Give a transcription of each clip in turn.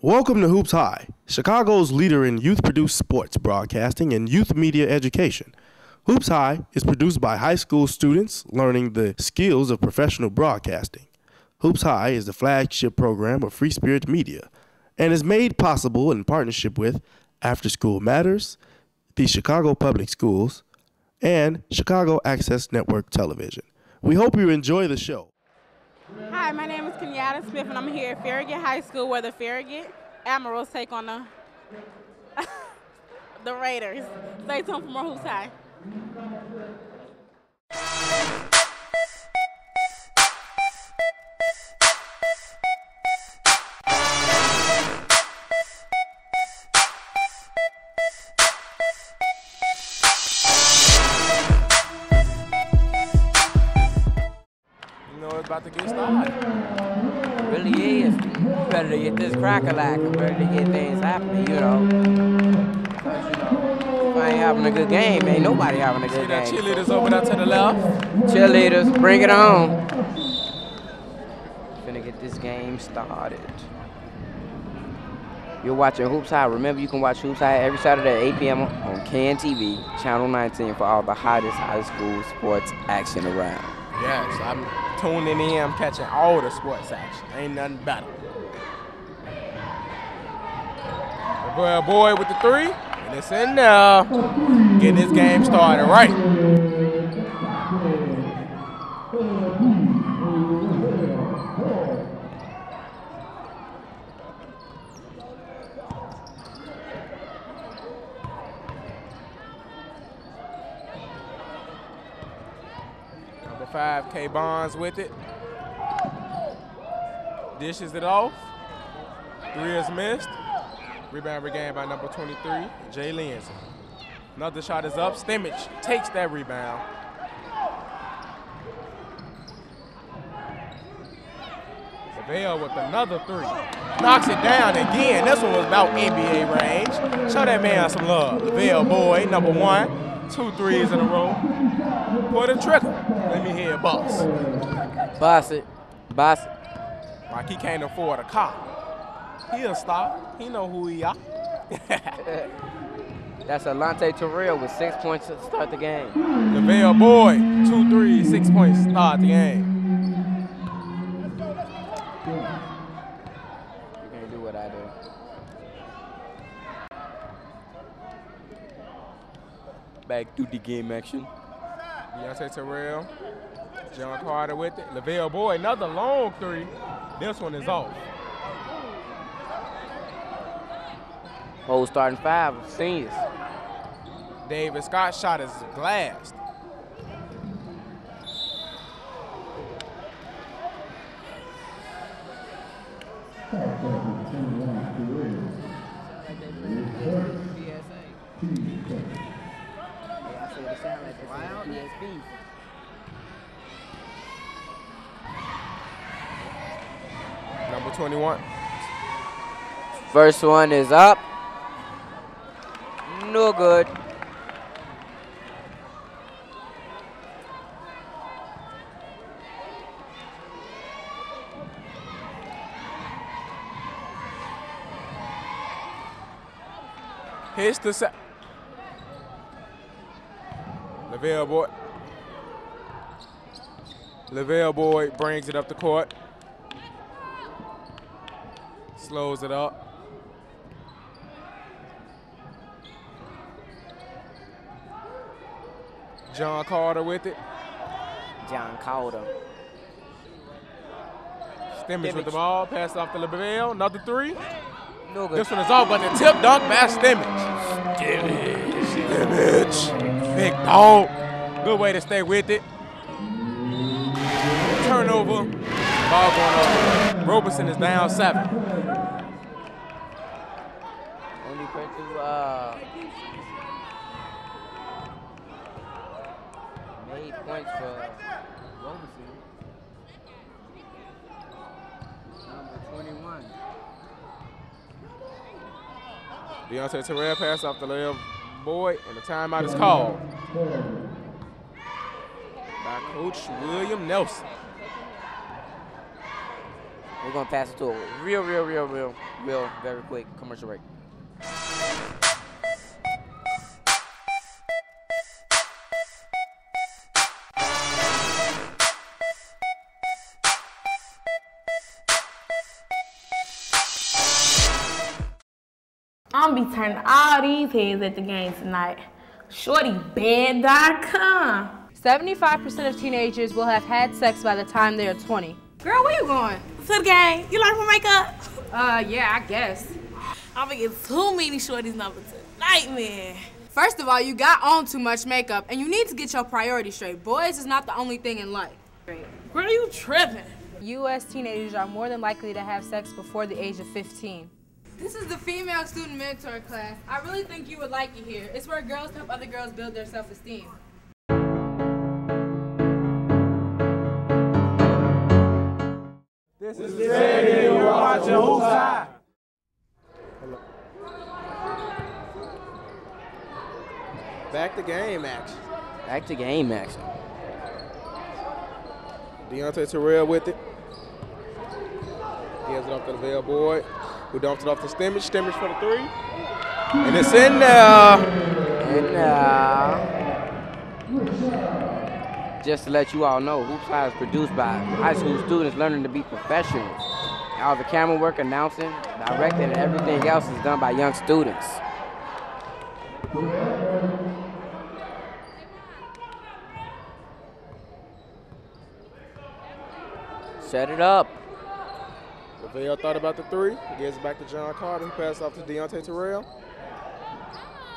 Welcome to Hoops High, Chicago's leader in youth-produced sports broadcasting and youth media education. Hoops High is produced by high school students learning the skills of professional broadcasting. Hoops High is the flagship program of Free Spirit Media and is made possible in partnership with After School Matters, the Chicago Public Schools, and Chicago Access Network Television. We hope you enjoy the show. Hi, my name is Kenyatta Smith, and I'm here at Farragut High School, where the Farragut Admirals take on the Raiders. Stay tuned for more Hoops High. About to get started. It really is. Ready to get this crack-a-lack. I'm ready to get things happening, you know. If I ain't having a good game, ain't nobody having a good game. See that cheerleaders over there to the left? Cheerleaders, bring it on. Finna get this game started. You're watching Hoops High. Remember, you can watch Hoops High every Saturday at 8 p.m. on KNTV, Channel 19, for all the hottest high school sports action around. Yes, I'm tuning in. I'm catching all the sports action. Ain't nothing better. Lavell Boyd with the three, and it's in there. Getting this game started right. Number 5, K Bonds with it. Dishes it off. 3 is missed. Rebound regained by number 23, Jay Lindsay. Another shot is up. Stimage takes that rebound. Lavell with another 3. Knocks it down again. This one was about NBA range. Show that man some love. Lavell Boyd, number 1. 2 threes in a row. Pull the trigger. Let me hear it, boss. Boss it. Boss it. Like he can't afford a car. He'll stop. He know who he are. That's Alante Terrell with 6 points to start the game. Lavell Boyd, 2 threes, 6 points to start the game. You can't do what I do. Back to the game action. Deontay Terrell, John Carter with it. Lavell Boyd, another long 3. This one is off. Whole starting 5 seniors. David Scott's shot is glassed. Number 21. First one is up. No good. Hits the set. Lavell Boyd. Lavell Boyd brings it up the court. Slows it up. John Carter with it. John Carter. Stimage with the ball. Pass off to Lavell. Another 3. No good. This one is off, but the tip dunk by Stimage. Stimage. Big dog. Good way to stay with it. Turnover. Ball going over. Robeson is down 7. Only put to made points for Robeson. Number 21. Deontay Terrell pass off the Lavell Boyd, and the timeout is called by Coach William Nelson. We're going to pass it to a real Very quick commercial break. I'm gonna be turning all these heads at the game tonight. ShortyBed.com. 75% of teenagers will have had sex by the time they are 20. Girl, where you going? To the game. You learn from makeup? Yeah, I guess. I'm gonna get too many shorties number tonight, man. First of all, you got on too much makeup, and you need to get your priorities straight. Boys is not the only thing in life. Girl, you tripping. U.S. teenagers are more than likely to have sex before the age of 15. This is the female student mentor class. I really think you would like it here. It's where girls help other girls build their self-esteem. This is the day you're watching HoopsHIGH. Back to game action. Back to game action. Deontay Terrell with it. Gives it off to Lavell Boyd, who dumps it off to Stimage. Stimage for the three. And it's in there. Just to let you all know, HoopsHIGH is produced by high school students learning to be professionals. All the camera work, announcing, directing, and everything else is done by young students. Set it up. Lavell thought about the three. He gives it back to John Carter, who passes off to Deontay Terrell.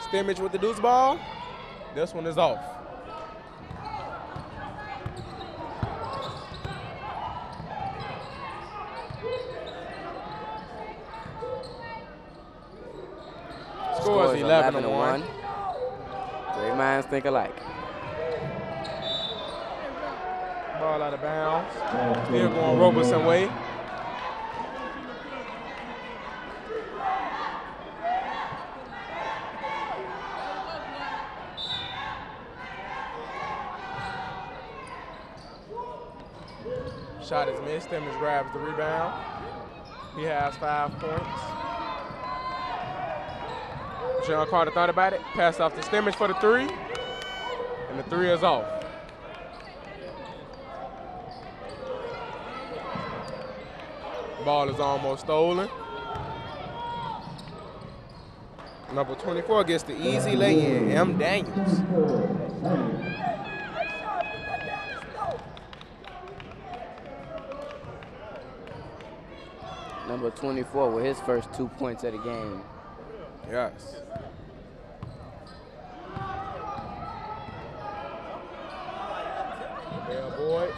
Stimage with the deuce ball. This one is off. Score is 11-1. Great minds think alike. Ball out of bounds. Still going Robeson way. Shot is missed. Stimage grabs the rebound. He has 5 points. John Carter thought about it. Pass off to Stimage for the three. And the three is off. Ball is almost stolen. Number 24 gets the easy lay-in, M. Daniels. Number 24 with his first 2 points of the game. Yes. Lavell Boyd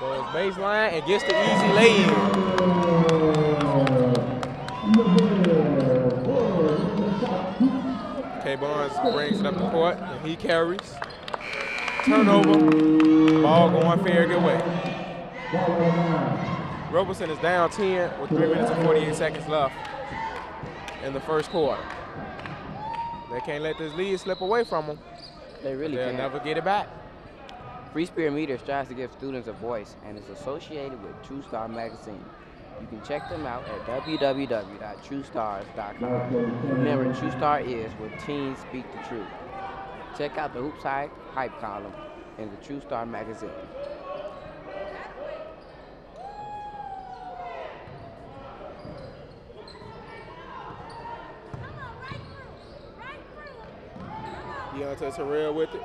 goes baseline and gets the easy lay-in. K. Barnes brings it up the court and he carries. Turnover. Ball going Farragut way. Robeson is down 10 with 3 minutes and 48 seconds left in the first quarter. They can't let this lead slip away from them. They really They'll can't. never get it back. Free Spirit Media strives to give students a voice and is associated with True Star Magazine. You can check them out at www.truestars.com. Remember, True Star is where teens speak the truth. Check out the HoopsHIGH hype column in the True Star Magazine. Deontay Terrell with it.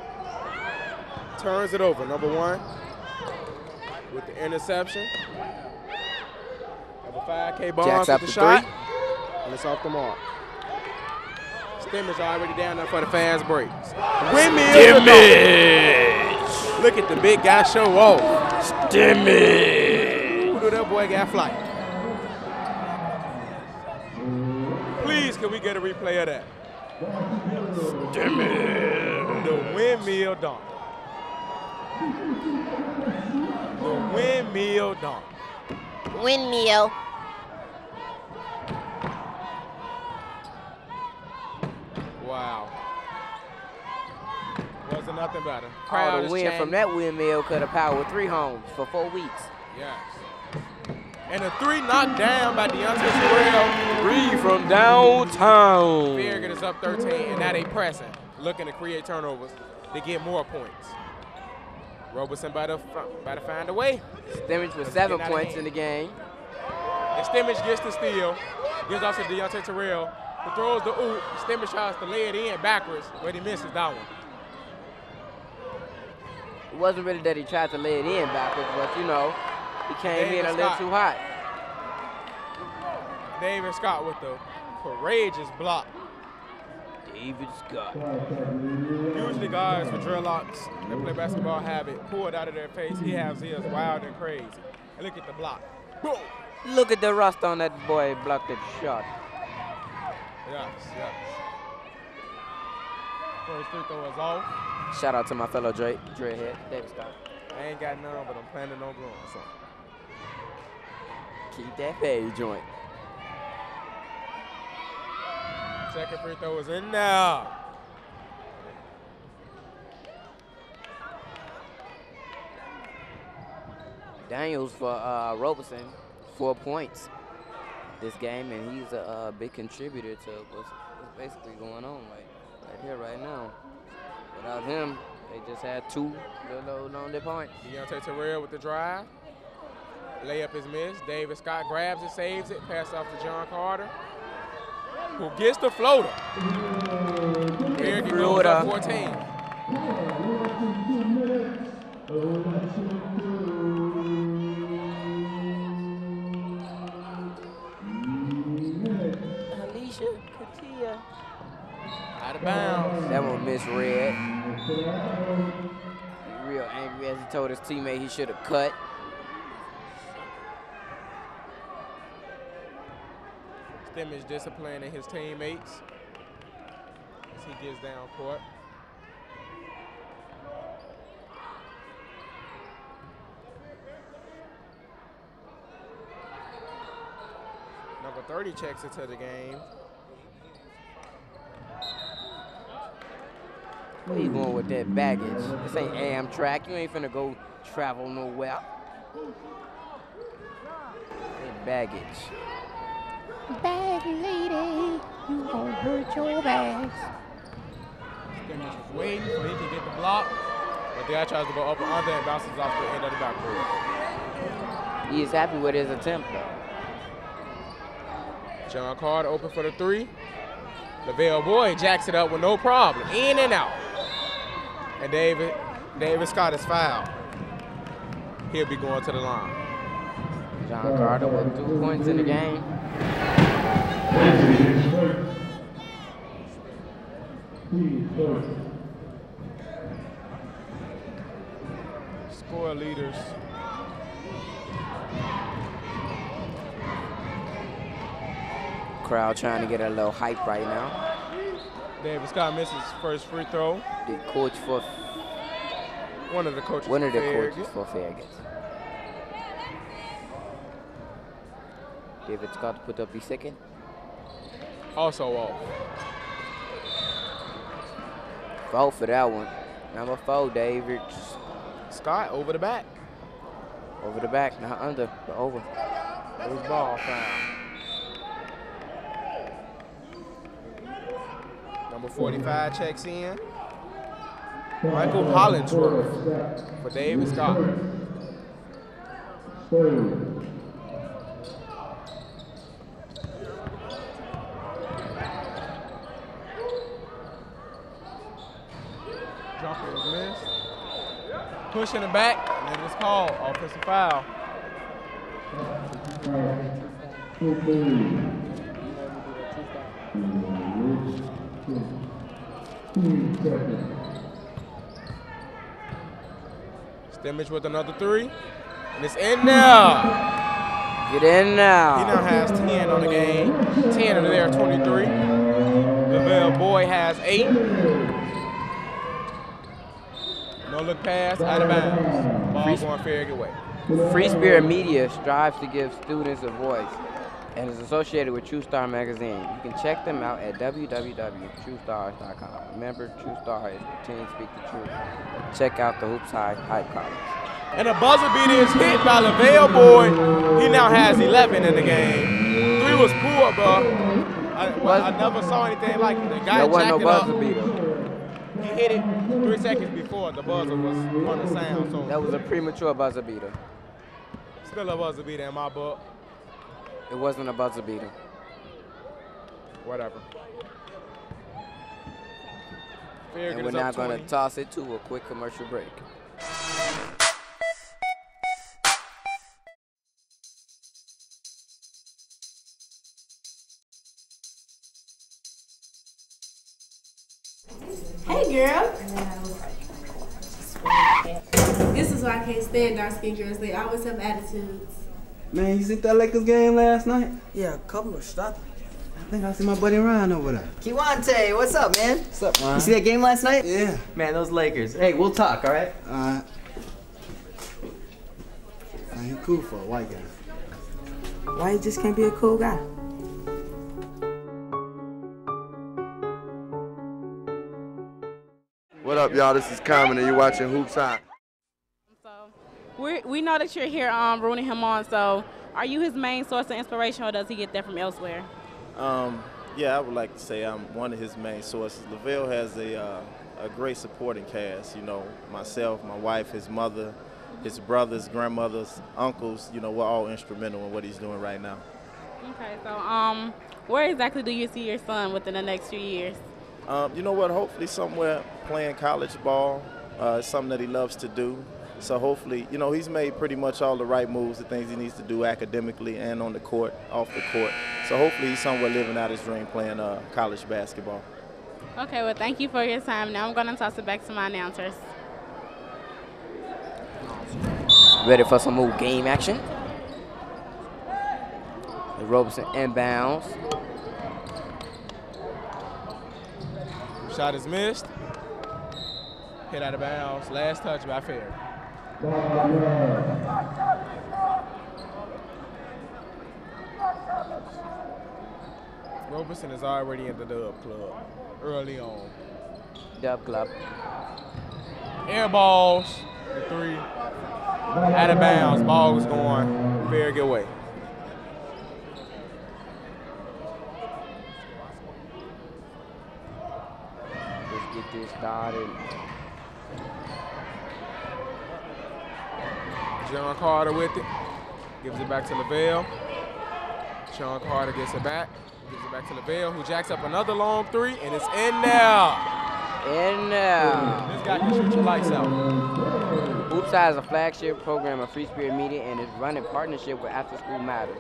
Turns it over. Number 1 with the interception. Number 5, K. Barnes with the shot. And it's off the mark. Stimage already down there for the fast breaks. Windmill. Look at the big guy show off. Stimage. Who do that boy got flight? Please, can we get a replay of that? The windmill dunk. The windmill dunk. Windmill. Wow. Wasn't nothing better. All Crowd the is wind chanting. from that windmill could have powered 3 homes for 4 weeks. Yes. And a three knocked down by Deontay Terrell. Three from downtown. Farragut is up 13, and now they pressing, looking to create turnovers to get more points. Robeson about to find a way. Stimage with 7 points in the game. And Stimage gets the steal, gives off to Deontay Terrell, who throws the oop. Stimage tries to lay it in backwards, but he misses that one. It wasn't really that he tried to lay it in backwards, but you know, he came in a little too hot. David Scott with the courageous block. David Scott. Usually guys with dreadlocks that play basketball have it pulled out of their face. He has his wild and crazy. And look at the block. Boom! Look at the rust on that boy, blocked that shot. Yes, yes. First free throw is off. Shout out to my fellow dreadhead, David Scott. I ain't got none, but I'm planning on growing some. Keep that fade joint. Second free throw is in now. Daniels for Robeson, 4 points this game, and he's a big contributor to what's basically going on right here, right now. Without him, they just had 2 little lonely points. Deontay Terrell with the drive. Layup is missed. David Scott grabs it, saves it, pass off to John Carter, who gets the floater. Farragut goes up 14. Alicia Katia. Out of bounds. That one misread. Real angry as he told his teammate he should have cut. Stimage disciplining his teammates as he gets down court. Number 30 checks into the game. Where you going with that baggage? This ain't Amtrak. You ain't finna go travel nowhere. That baggage. Bag lady, you gon' hurt your bags. Stimage is waiting so he can get the block, but the guy tries to go up and under and bounces off the end of the backboard. He is happy with his attempt, though. John Carter open for the 3. Lavell Boyd jacks it up with no problem, in and out. And David Scott is fouled. He'll be going to the line. John Carter with 2 points in the game. Score leaders. Crowd trying to get a little hype right now. David Scott misses first free throw. The coach for One of the coaches for Farragut. David Scott put up the second. Also off. Foul for that one. Number 4, David. Scott over the back. Over the back, not under, but over. Loose ball foul. Number 45 checks in. Michael Hollingsworth for David Scott. Jumper is missed. Push in the back, and it is called offensive foul. Stimage with another 3, and it's in now. Get in now. He now has 10 on the game. 10 of their 23. Lavell Boyd has 8. No look pass, out of bounds. Ball going Farragut way. Free Spirit Media strives to give students a voice and is associated with True Star Magazine. You can check them out at www.truestars.com. Remember, True Star is the team speak the truth. Check out the HoopsHIGH Hype College. And a buzzer beater is hit by Lavell Boyd. He now has 11 in the game. 3 was poor, bro. I never saw anything like it. The guy There wasn't no jacked it buzzer up. beater. He hit it 3 seconds before the buzzer was going to sound. So That was a premature buzzer beater. still a buzzer beater in my book. It wasn't a buzzer beater. Whatever. And we're now going to toss it to a quick commercial break. Hey, girl. This is why I can't stand dark-skinned girls. They always have attitudes. Man, you see that Lakers game last night? Yeah, a couple of stuff. I think I see my buddy Ryan over there. Kiwante, what's up, man? What's up, Ryan? You see that game last night? Yeah. Man, those Lakers. Hey, we'll talk, all right? Man, he cool for a white guy. Why you just can't be a cool guy? What up, y'all? This is Common, and you're watching HoopsHIGH. So we know that you're here rooting him on. So are you his main source of inspiration, or does he get that from elsewhere? Yeah, I would like to say I'm one of his main sources. Lavell has a great supporting cast. You know, myself, my wife, his mother, his brothers, grandmothers, uncles. You know, we're all instrumental in what he's doing right now. Okay, so where exactly do you see your son within the next few years? You know what? Hopefully somewhere playing college ball. It's something that he loves to do. So hopefully, you know, he's made pretty much all the right moves, the things he needs to do academically and on the court, off the court. So hopefully he's somewhere living out his dream playing college basketball. Okay, well, thank you for your time. Now I'm going to toss it back to my announcers. Ready for some more game action? Robeson inbounds. Shot is missed. Hit out of bounds. Last touch by Farragut. Robeson is already in the dub club early on. Dub club. Air balls, the 3. Out of bounds, ball was going Farragut way. Let's get this started. John Carter with it. Gives it back to Lavell. Sean Carter gets it back. Gives it back to Lavell, who jacks up another long 3, and it's in there. In there. This guy can shoot your lights out. HoopsHIGH is a flagship program of Free Spirit Media and is run in partnership with After School Matters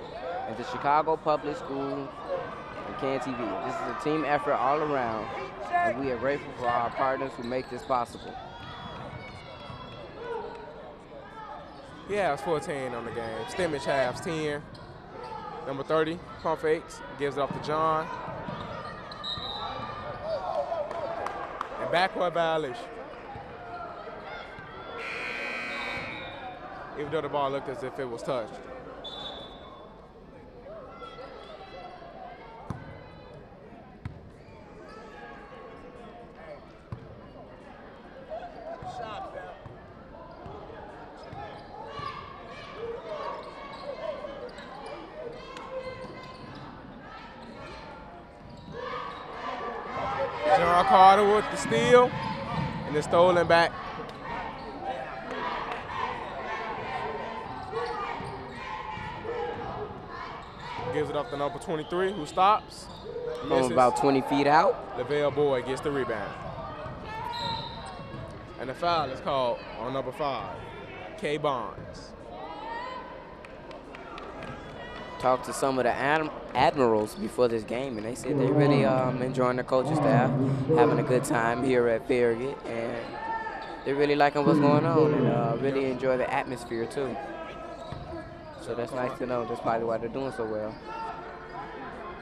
and the Chicago Public Schools and CAN TV. This is a team effort all around, and we are grateful for our partners who make this possible. He has 14 on the game. Stimage has 10. Number 30, pump fakes, gives it off to John. And backward violation. Even though the ball looked as if it was touched. John Carter with the steal, and it's stolen back. Gives it up to number 23, who stops. From about 20 feet out. Lavell Boyd gets the rebound. And the foul is called on number 5, K. Bonds. Talked to some of the Admirals before this game, and they said they're really enjoying the coaching staff, having a good time here at Farragut, and they're really liking what's going on and really enjoy the atmosphere too. So that's nice to know. That's probably why they're doing so well.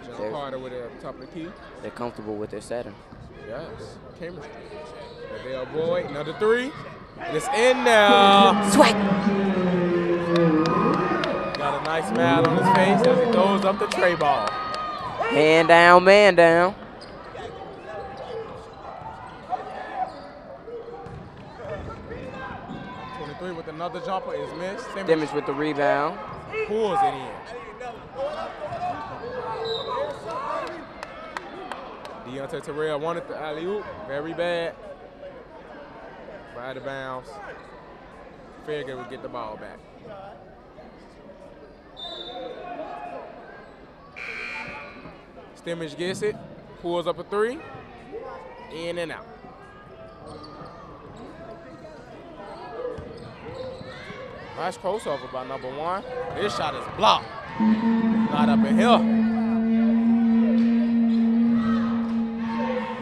John Carter with the top of the key. They're comfortable with their setting. Yes, chemistry. Lavell Boyd, another 3. And it's in there. Swag. Got a nice smile on his face as he throws up the tray ball. Hand down, man down. three with another jumper is missed. Stimage with the rebound. Pulls it in. Deontay Terrell wanted the alley-oop. Very bad. Out of bounds. Farragut would get the ball back. Stimage gets it. Pulls up a three. In and out. Nice crossover by number one. This shot is blocked. Not up in here.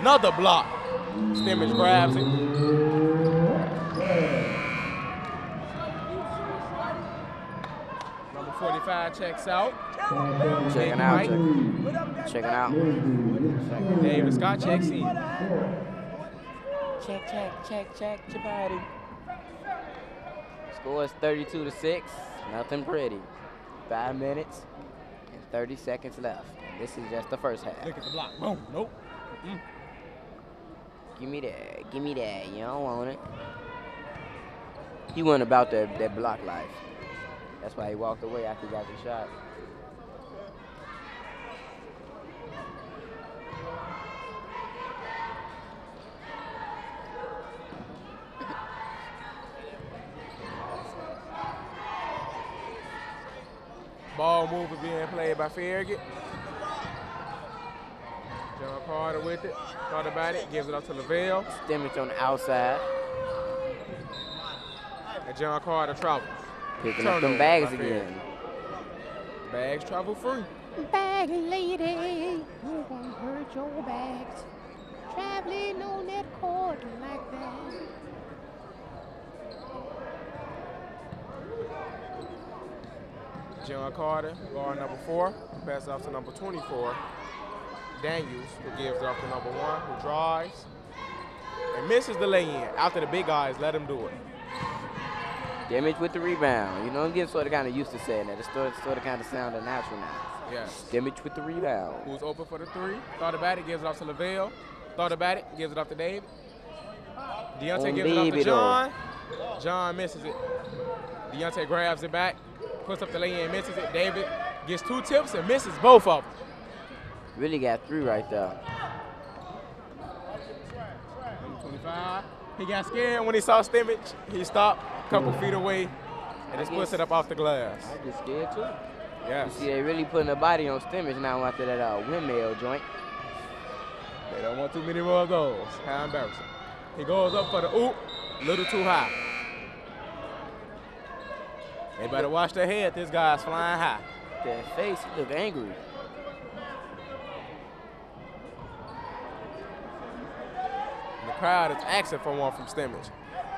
Another block. Stimage grabs it. Number 45 checks out. Checking out. David Scott checks in. Check your body. Score is 32-6. Nothing pretty. 5 minutes and 30 seconds left. This is just the first half. Look at the block. Boom. Nope. Give me that. You don't want it. He wasn't about that block life. That's why he walked away after he got the shot. Ball mover being played by Farragut. John Carter with it. Thought about it. Gives it up to Lavell. Stimage on the outside. And John Carter travels. Picking up them bags again. Bags travel free. Bag lady, you won't hurt your bags. Traveling on that court like that. John Carter, guard number 4, passes off to number 24. Daniels, who gives it off to number 1, who drives and misses the lay-in. After the big guys, let him do it. Stimage with the rebound. You know, I'm getting sort of kind of used to saying that. It's sort of kind of sounding natural now. Yes. Stimage with the rebound. Who's open for the 3. Thought about it, gives it off to Lavell. Thought about it, gives it off to David. Deontay gives it off to John. John misses it. Deontay grabs it back. Puts up the lay-in, misses it. David gets 2 tips and misses both of them. Really got 3 right there. 25. He got scared when he saw Stimage. He stopped a couple feet away and just puts it up off the glass. I get scared too. Yes. You see, they really putting a body on Stimage now after that windmill joint. They don't want too many more of those. How embarrassing. He goes up for the oop, a little too high. They better watch their head. This guy's flying high. That face, he look angry. And the crowd is asking for one from Stimage.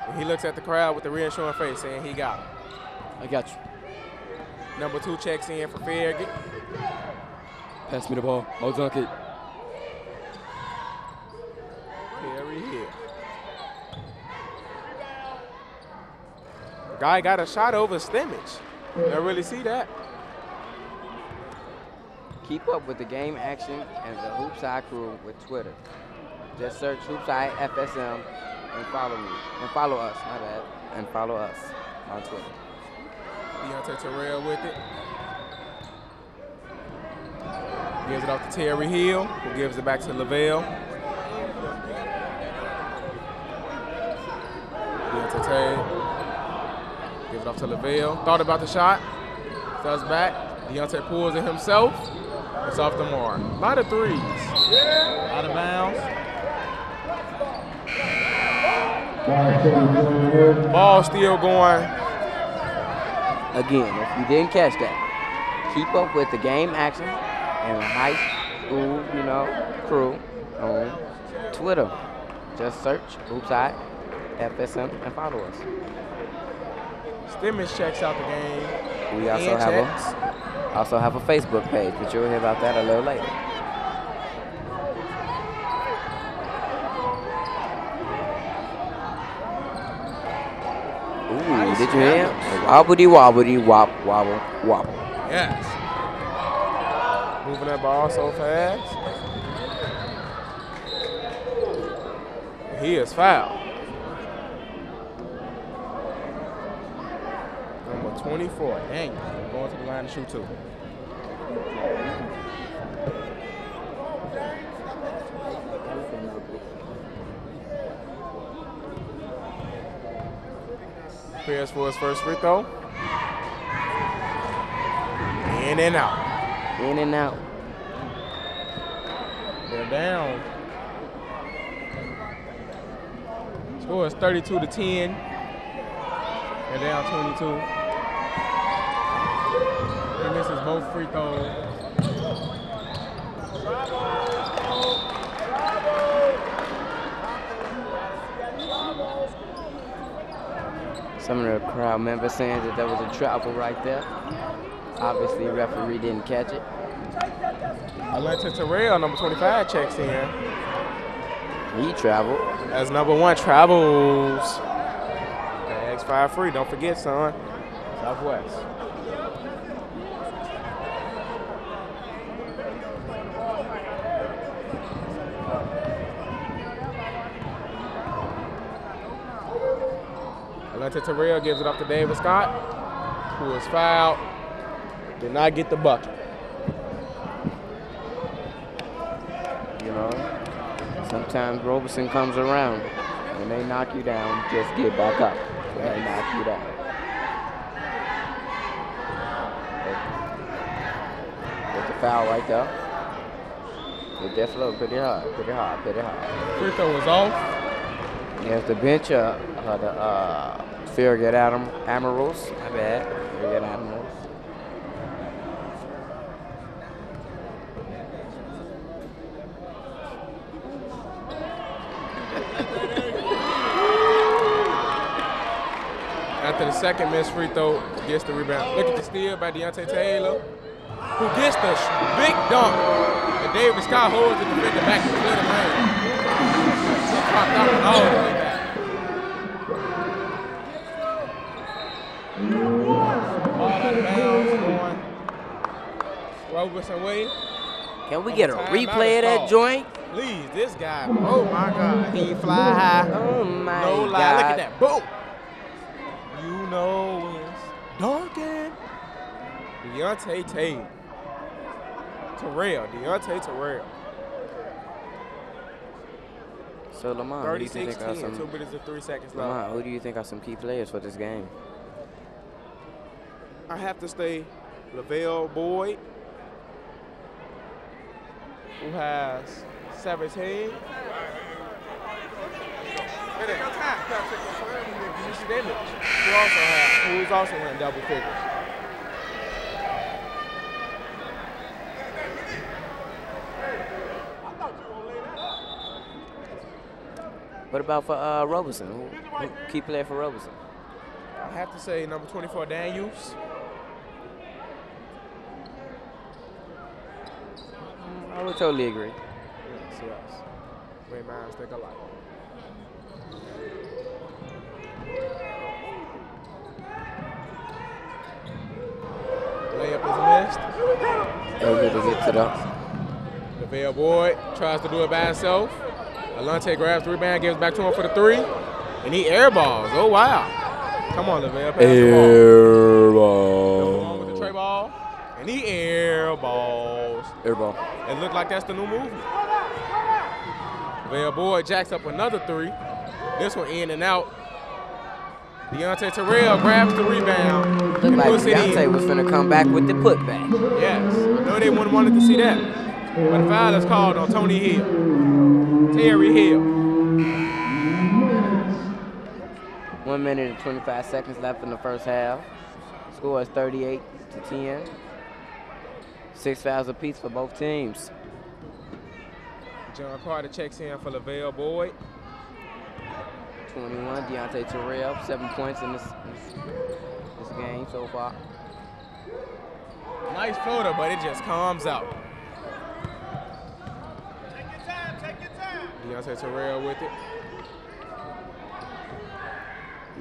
And he looks at the crowd with the reassuring face saying he got it. I got you. Number 2 checks in for Farragut. Pass me the ball. I'll dunk it. Terry Hill. The guy got a shot over Stimage. I really see that. Keep up with the game action and the HoopsHIGH crew with Twitter. Just search HoopsHIGH FSM and follow me. And follow us, my bad. And follow us on Twitter. Deontay Terrell with it. Gives it off to Terry Hill, who gives it back to Lavell. Deontay gives it off to Lavell. Thought about the shot. Does back. Deontay pulls it himself. It's off the mark. A lot of threes. Out of bounds. Ball still going. Again, if you didn't catch that, keep up with the game action and the high school, crew on Twitter. Just search HoopsHIGH FSM and follow us. Stimage checks out the game. We also have a Facebook page, but you'll hear about that a little later. Ooh, did you hear him? Wobbly wobbly wop wobble wobble. Yes. Moving that ball so fast. He is fouled. 24. Dang, going to the line to shoot 2. Prepares for his first free throw. In and out. In and out. They're down. Score is 32-10. They're down 22. He misses both free throws. Some of the crowd members saying that there was a travel right there. Obviously, referee didn't catch it. Alenta Terrell, number 25, checks in. He traveled. As number 1 travels. X5 free, don't forget, son. Southwest. Alenta Terrell gives it up to David Scott, who is fouled. Did not get the bucket. You know, sometimes Robeson comes around. When they knock you down, just get back up. When they knock you down. There's the foul right there. Hit that flow pretty hard. Free throw was off. There's the bench the Farragut Admirals. My bad. Farragut Admirals. After the second missed free throw, gets the rebound. Look at the steal by Deontay Taylor, who gets the big dunk. And David Scott holds the defender back to clear the lane. Popped out all the way back. Ball out of bounds going Robeson way. Can we get a replay of that joint? Please, this guy, oh my God, he fly high. Oh my no lie, God. look at that, boom. You know it's dunking. Deontay Terrell. So Lamont, 36-10, 2 minutes and 3 seconds left. Lamont, who do you think are some key players for this game? I have to stay Lavell Boyd, who has 17. Who's also in double figures. What about for Robeson? Who key player for Robeson? I have to say number 24, Daniels. I would totally agree. Yes. Great minds think alike. Layup is missed. Able to get to the. Lavell Boyd tries to do it by himself. Alante grabs the rebound, gives back to him for the 3, and he airballs. Oh, wow. Come on, Lavell, pass the ball. Number 1 with the tray ball, and he airballs. Airball. It looked like that's the new movement. Lavell Boyd jacks up another 3. This one in and out. Deontay Terrell grabs the rebound. Looked like Deontay was finna come back with the putback. Yes, I know they wouldn't wanted to see that. But the foul is called on Tony Hill. Terry Hill. 1 minute and 25 seconds left in the first half. Score is 38-10. 6 fouls apiece for both teams. John Carter checks in for Lavell Boyd. 21, Deontay Terrell, 7 points in this game so far. Nice floater, but it just comes out. Deontay Terrell with it.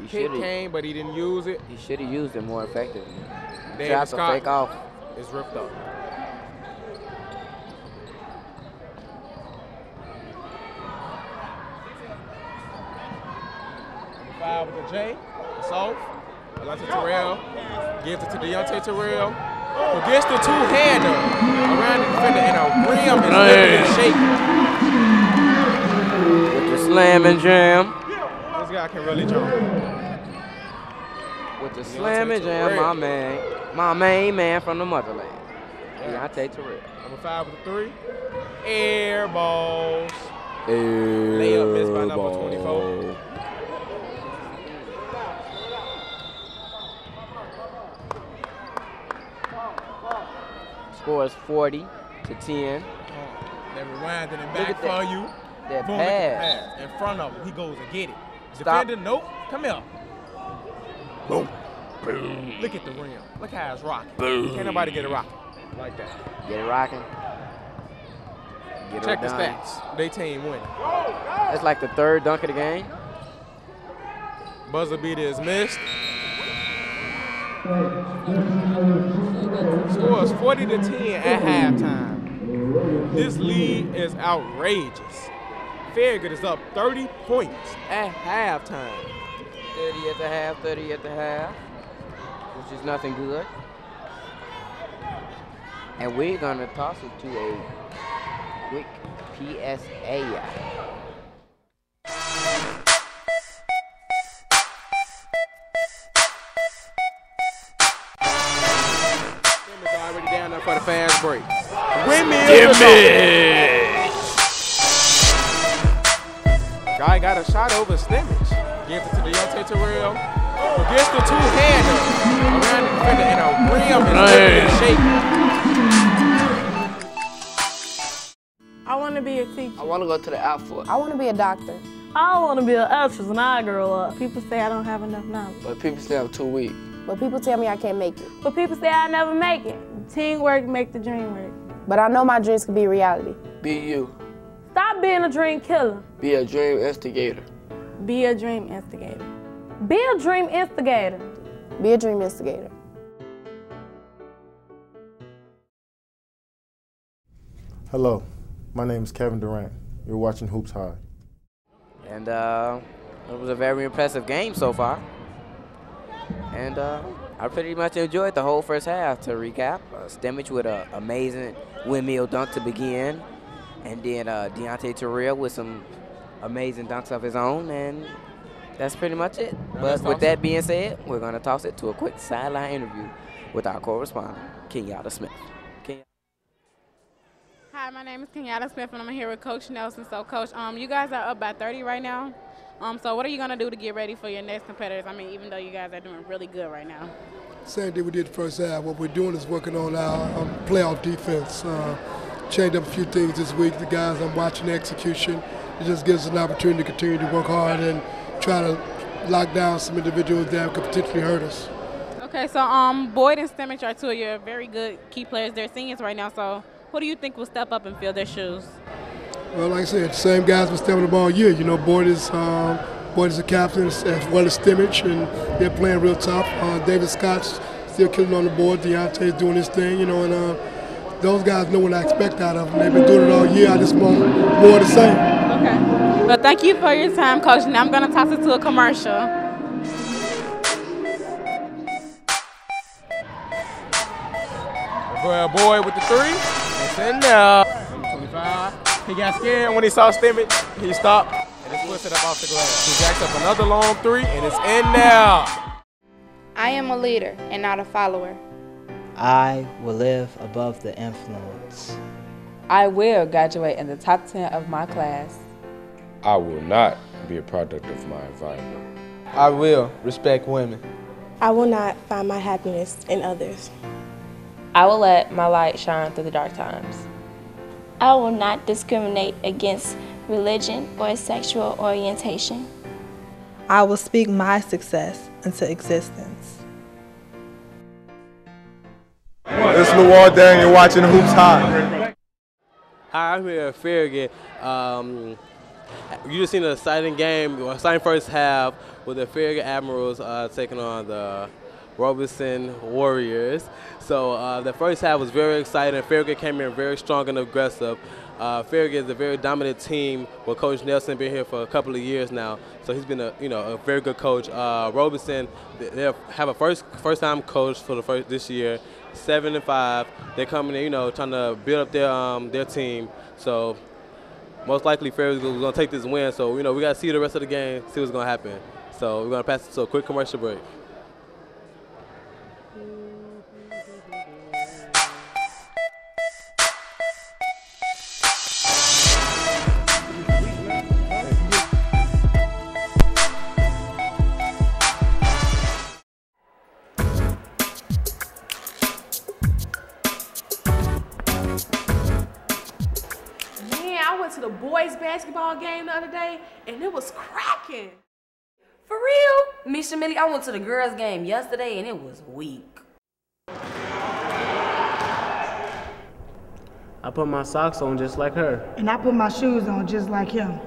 Hit came, but he didn't use it. He should have used it more effectively. David Scott fake off. is ripped up. Foul with the J. It's off. Alonzo Terrell gives it to Deontay Terrell, who gets the two-hander around the defender, and a rim is literally shaking. With the slam and jam. This guy can really jump. With the slam and jam, my main man from the motherland. Deontay Terrell. Number 5 with the 3. Air balls. Air Layup missed by number ball. 24. Score is 40-10. They're rewinding it back for you. That Boom, pass. in front of him. He goes and get it. Stop. Defender, nope. Come here. Boom. Look at the rim. Look how it's rocking. Boom. Can't nobody get it rocking like that. Get it rocking. Get Check it the done. stats. They team winning. That's like the 3rd dunk of the game. Buzzer beater is missed. Score is 40-10 at halftime. This lead is outrageous. Farragut is up 30 points at halftime. 30 at the half, 30 at the half, which is nothing good. And we're gonna toss it to a quick PSA. Already down there for the fast break. Windmill. Guy got a shot over Stimage. Gives it to Deontay Terrell. Who gets the two-hander around the defender, and a rim is literally shaking. I want to be a teacher. I want to go to the outfield. I want to be a doctor. I want to be an actress when I grow up. People say I don't have enough knowledge. But people say I'm too weak. But people tell me I can't make it. But people say I never make it. Teamwork make the dream work. But I know my dreams can be reality. Be you. Stop being a dream killer. Be a dream instigator. Be a dream instigator. Be a dream instigator. Be a dream instigator. Hello, my name is Kevin Durant. You're watching Hoops High. And it was a very impressive game so far. And I pretty much enjoyed the whole first half. To recap, Stimage with an amazing windmill dunk to begin. And then Deontay Terrell with some amazing dunks of his own. And that's pretty much it. But with that being said, we're going to toss it to a quick sideline interview with our correspondent, Kenyatta Smith. Hi, my name is Kenyatta Smith, and I'm here with Coach Nelson. So, Coach, you guys are up by 30 right now. So what are you going to do to get ready for your next competitors? I mean, even though you guys are doing really good right now. Same thing we did the first half. What we're doing is working on our playoff defense. Changed up a few things this week. The guys, I'm watching the execution. It just gives us an opportunity to continue to work hard and try to lock down some individuals that could potentially hurt us. Okay, so Boyd and Stimage are two of your very good key players. They're seniors right now, so who do you think will step up and fill their shoes? Well, like I said, the same guys been stepping the ball all year. You know, Boyd is a captain as well as Stimage, and they're playing real tough. David Scott's still killing on the board. Deontay's doing his thing, you know, and those guys know what I expect out of them. They've been doing it all year. I just want more of the same. Okay. Well, thank you for your time, Coach. Now I'm going to toss it to a commercial. Lavell Boyd with the 3. It's in there. Number 25. He got scared when he saw Stimage. He stopped and just puts it up off the glass. He jacks up another long 3, and it's in there. I am a leader and not a follower. I will live above the influence. I will graduate in the top 10 of my class. I will not be a product of my environment. I will respect women. I will not find my happiness in others. I will let my light shine through the dark times. I will not discriminate against religion or sexual orientation. I will speak my success into existence. This is Lavell Boyd, and you're watching Hoops High. Hi, I'm here at Farragut. You just seen an exciting game, exciting first half with the Farragut Admirals taking on the Robeson Warriors. So the first half was very exciting. Farragut came in very strong and aggressive. Farragut is a very dominant team with Coach Nelson been here for a couple of years now, so he's been a very good coach. Robeson, they have a first-time coach for this year, 7-5. They're coming in, trying to build up their team. So most likely Farragut is going to take this win. So we got to see the rest of the game, see what's going to happen. So we're going to pass it to a quick commercial break. I went to the boys basketball game the other day and it was cracking. For real? Miss Millie, I went to the girls game yesterday and it was weak. I put my socks on just like her. And I put my shoes on just like him.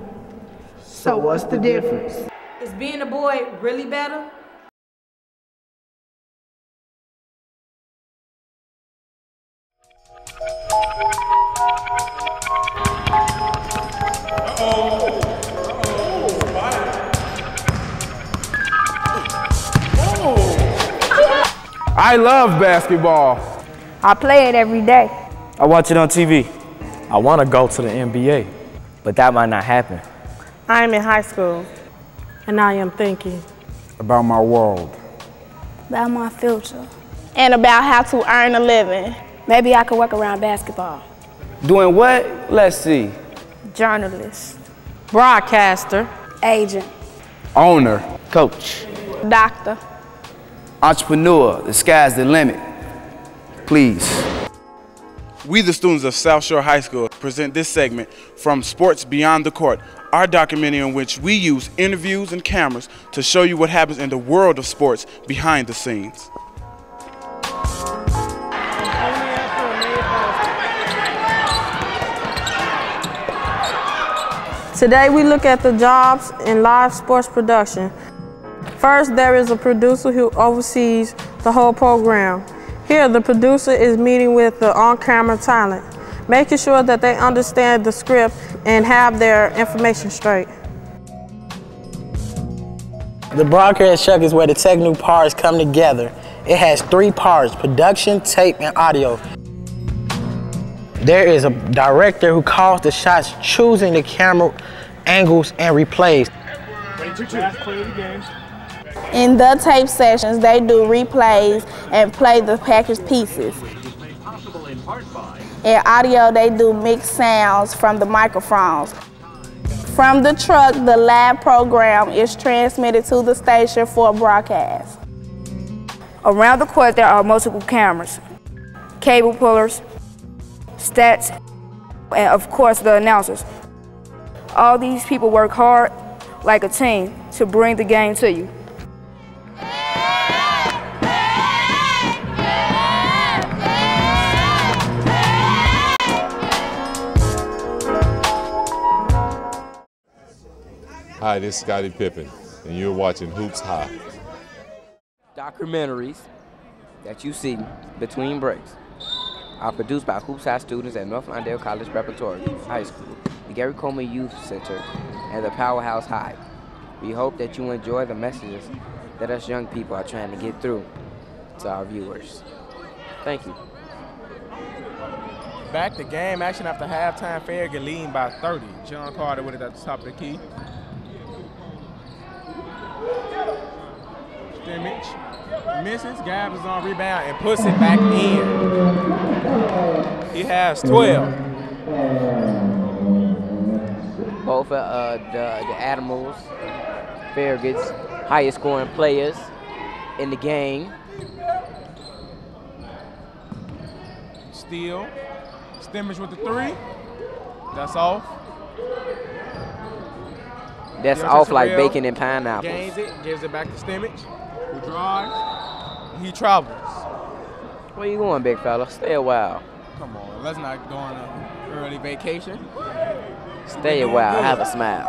So what's the difference? Is being a boy really better? I love basketball. I play it every day. I watch it on TV. I want to go to the NBA, but that might not happen. I am in high school, and I am thinking About my world. about my future. And about how to earn a living. Maybe I could work around basketball. Doing what? Let's see. Journalist, Broadcaster, agent, Owner. Coach. doctor. Entrepreneur. The sky's the limit. Please. We, the students of South Shore High School, present this segment from Sports Beyond the Court, our documentary in which we use interviews and cameras to show you what happens in the world of sports behind the scenes. Today we look at the jobs in live sports production. First, there is a producer who oversees the whole program. Here, the producer is meeting with the on-camera talent, making sure that they understand the script and have their information straight. The broadcast truck is where the technical parts come together. It has 3 parts: production, tape, and audio. There is a director who calls the shots, choosing the camera angles and replays. In the tape sessions, they do replays and play the packaged pieces. In audio, they do mixed sounds from the microphones. From the truck, the live program is transmitted to the station for broadcast. Around the court, there are multiple cameras, cable pullers, stats, and of course the announcers. All these people work hard like a team to bring the game to you. Hi, this is Scottie Pippen, and you're watching Hoops High. Documentaries that you see between breaks are produced by HoopsHIGH students at North Lawndale College Preparatory High School, the Gary Coleman Youth Center, and the Powerhouse High. We hope that you enjoy the messages that us young people are trying to get through to our viewers. Thank you. Back to game action after halftime. Farragut leading by 30. John Carter with it at the top of the key. Stimage misses, gathers on rebound, and puts it back in. He has 12. Both the Admirals, Farragut's highest scoring players in the game. Steal. Stimage with the 3. That's off. That's off like bacon and pineapples. Gains it, gives it back to Stimage, who drives. He travels. Where you going, big fella? Stay a while. Come on, let's not go on an early vacation. Stay a while, have a smile.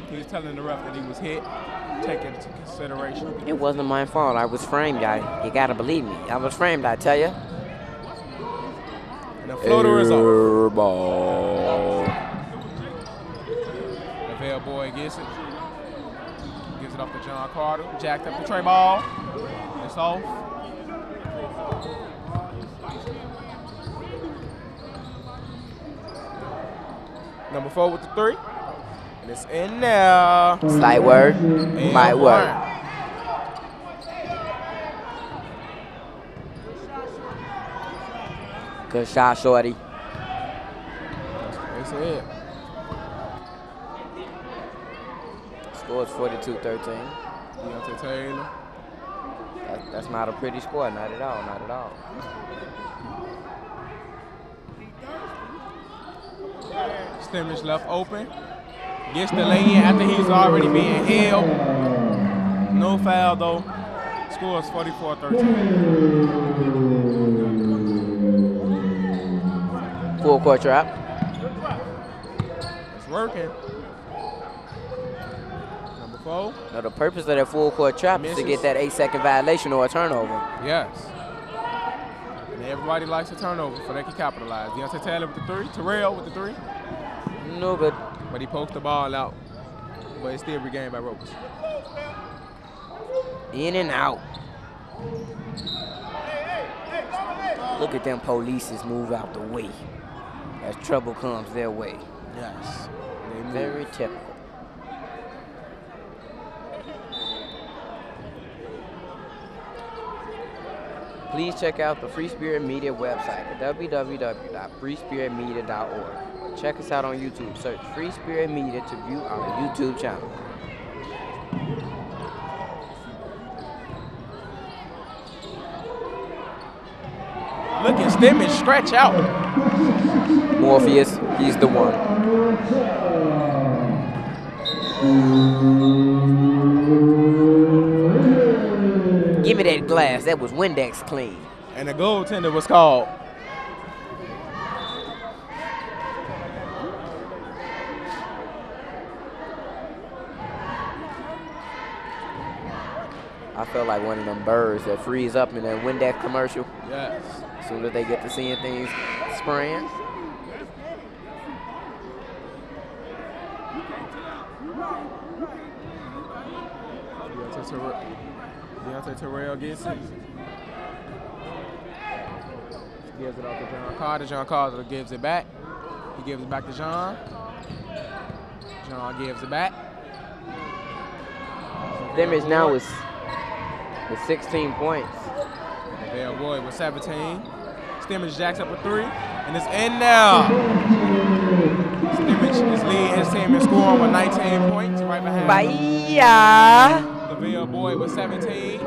He was telling the ref that he was hit. Take it into consideration. It wasn't my fault. I was framed, guy. You gotta believe me. I was framed, I tell you. And the floater is off. Ball. Lavell Boyd gets it. Gives it off to John Carter. Jacked up the tray ball. It's off. Number 4 with the 3. And it's in there. Slight word. Might work. Good shot, shorty. That's it. Score is 42-13. Deontay Taylor. That's not a pretty score. Not at all. Not at all. Stimage left open. Gets the lay-in after he's already being held. No foul, though. Score is 44-13. Full court trap. It's working. Number 4. No, the purpose of that full court trap is to get that 8-second violation or a turnover. Yes. And everybody likes a turnover, so they can capitalize. Deontay Taylor with the 3. Terrell with the 3. No good. But he poked the ball out. But it's still regained by Robeson. In and out. Look at them polices move out the way as trouble comes their way. Yes. Very typical. Please check out the Free Spirit Media website at www.freespiritmedia.org. Check us out on YouTube. Search Free Spirit Media to view our YouTube channel. Look at Stimage stretch out. Morpheus, he's the one. Give me that glass. That was Windex clean. And the goaltender was called. I felt like one of them birds that freeze up in that Windex commercial. Yes. As soon as they get to seeing things spraying. Deontay Terrell gets it. Gives it off to John Carter. John Carter gives it back. He gives it back to John. John gives it back. Stimage now with 16 points. Lavell Boyd with 17. Stimage jacks up a 3, and it's in now. Stimage is leading his team in scoring with 19 points, right behind. Lavell Boyd with 17.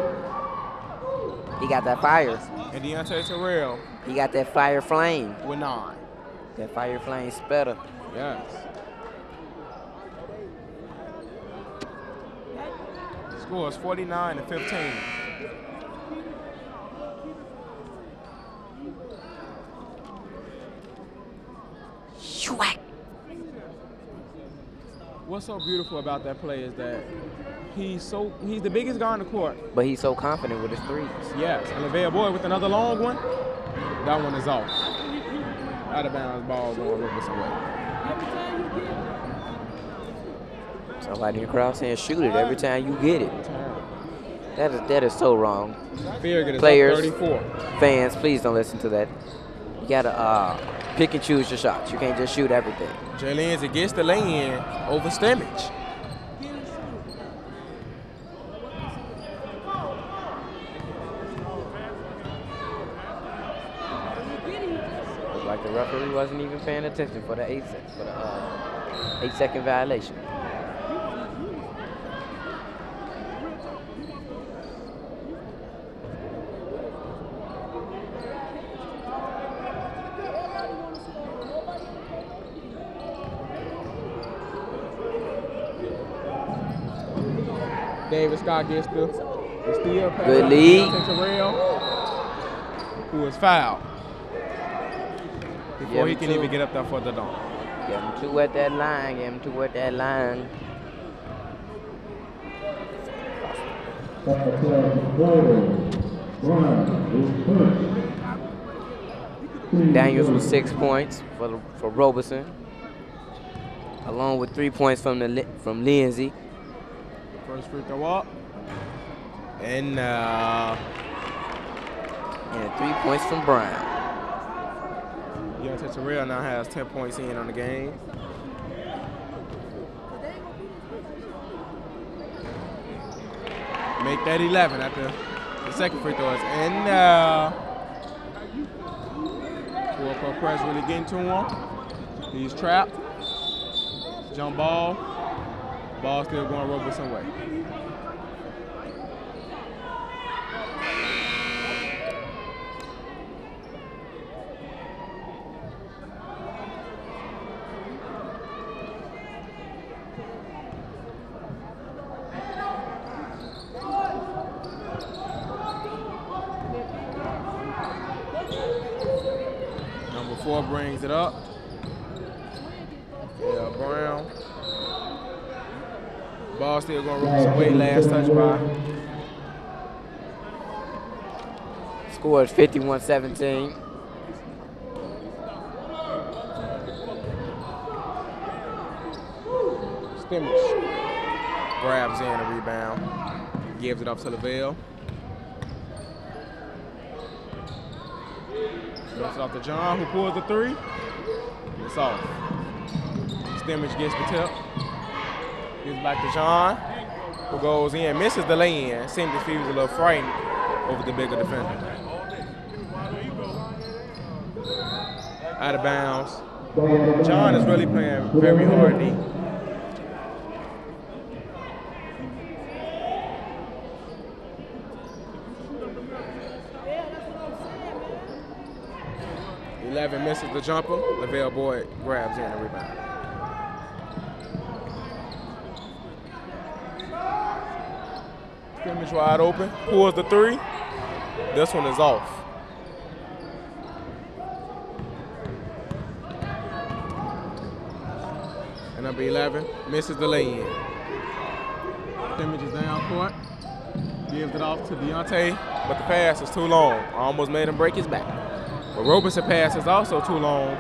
He got that fire. And Deontay Terrell. He got that fire flame. With 9. That fire flame sputter. Yes. Score is 49-15. Schwack. What's so beautiful about that play is that he's the biggest guy on the court. But he's so confident with his threes. Yes, and Lavell Boyd with another long one. That one is off. Out of bounds ball going Robeson way. Somebody in the crowd saying shoot it every time you get it. That is so wrong. Players, 34. fans, please don't listen to that. You gotta pick and choose your shots. You can't just shoot everything. Jay Lindsay gets the lay-in over Stimage. Looks like the referee wasn't even paying attention for the 8-second violation. David Scott gets the steal pass. Good lead. Terrell, who is fouled before he can even get up there for the dunk. Get him 2 at that line. Get him 2 at that line. Daniels with 6 points for Robeson, along with 3 points from Lindsay. First free throw up. And 3 points from Brown. Deontay Terrell now has 10 points in on the game. Make that 11 after the second free throw is in. Full-court press really getting to him. He's trapped. Jump ball. Ball still going Robeson way. Number 4 brings it up. Yeah, Brown. Ball still going Robeson way. Last touch by. Score is 51-17. Stimage grabs in a rebound. Gives it up to Lavell. Dumps it off to John, who pulls the 3. It's off. Stimage gets the tip. Gives back to John, who goes in, misses the lay-in. Seems as if he was a little frightened over the bigger defender. Out of bounds. John is really playing very hard D. Misses the jumper. Lavell Boyd grabs in a rebound. Stimage wide open. Pulls the 3. This one is off. And number 11 misses the lay-in. Stimage is down court. Gives it off to Deontay, but the pass is too long. Almost made him break his back. But Robeson pass is also too long.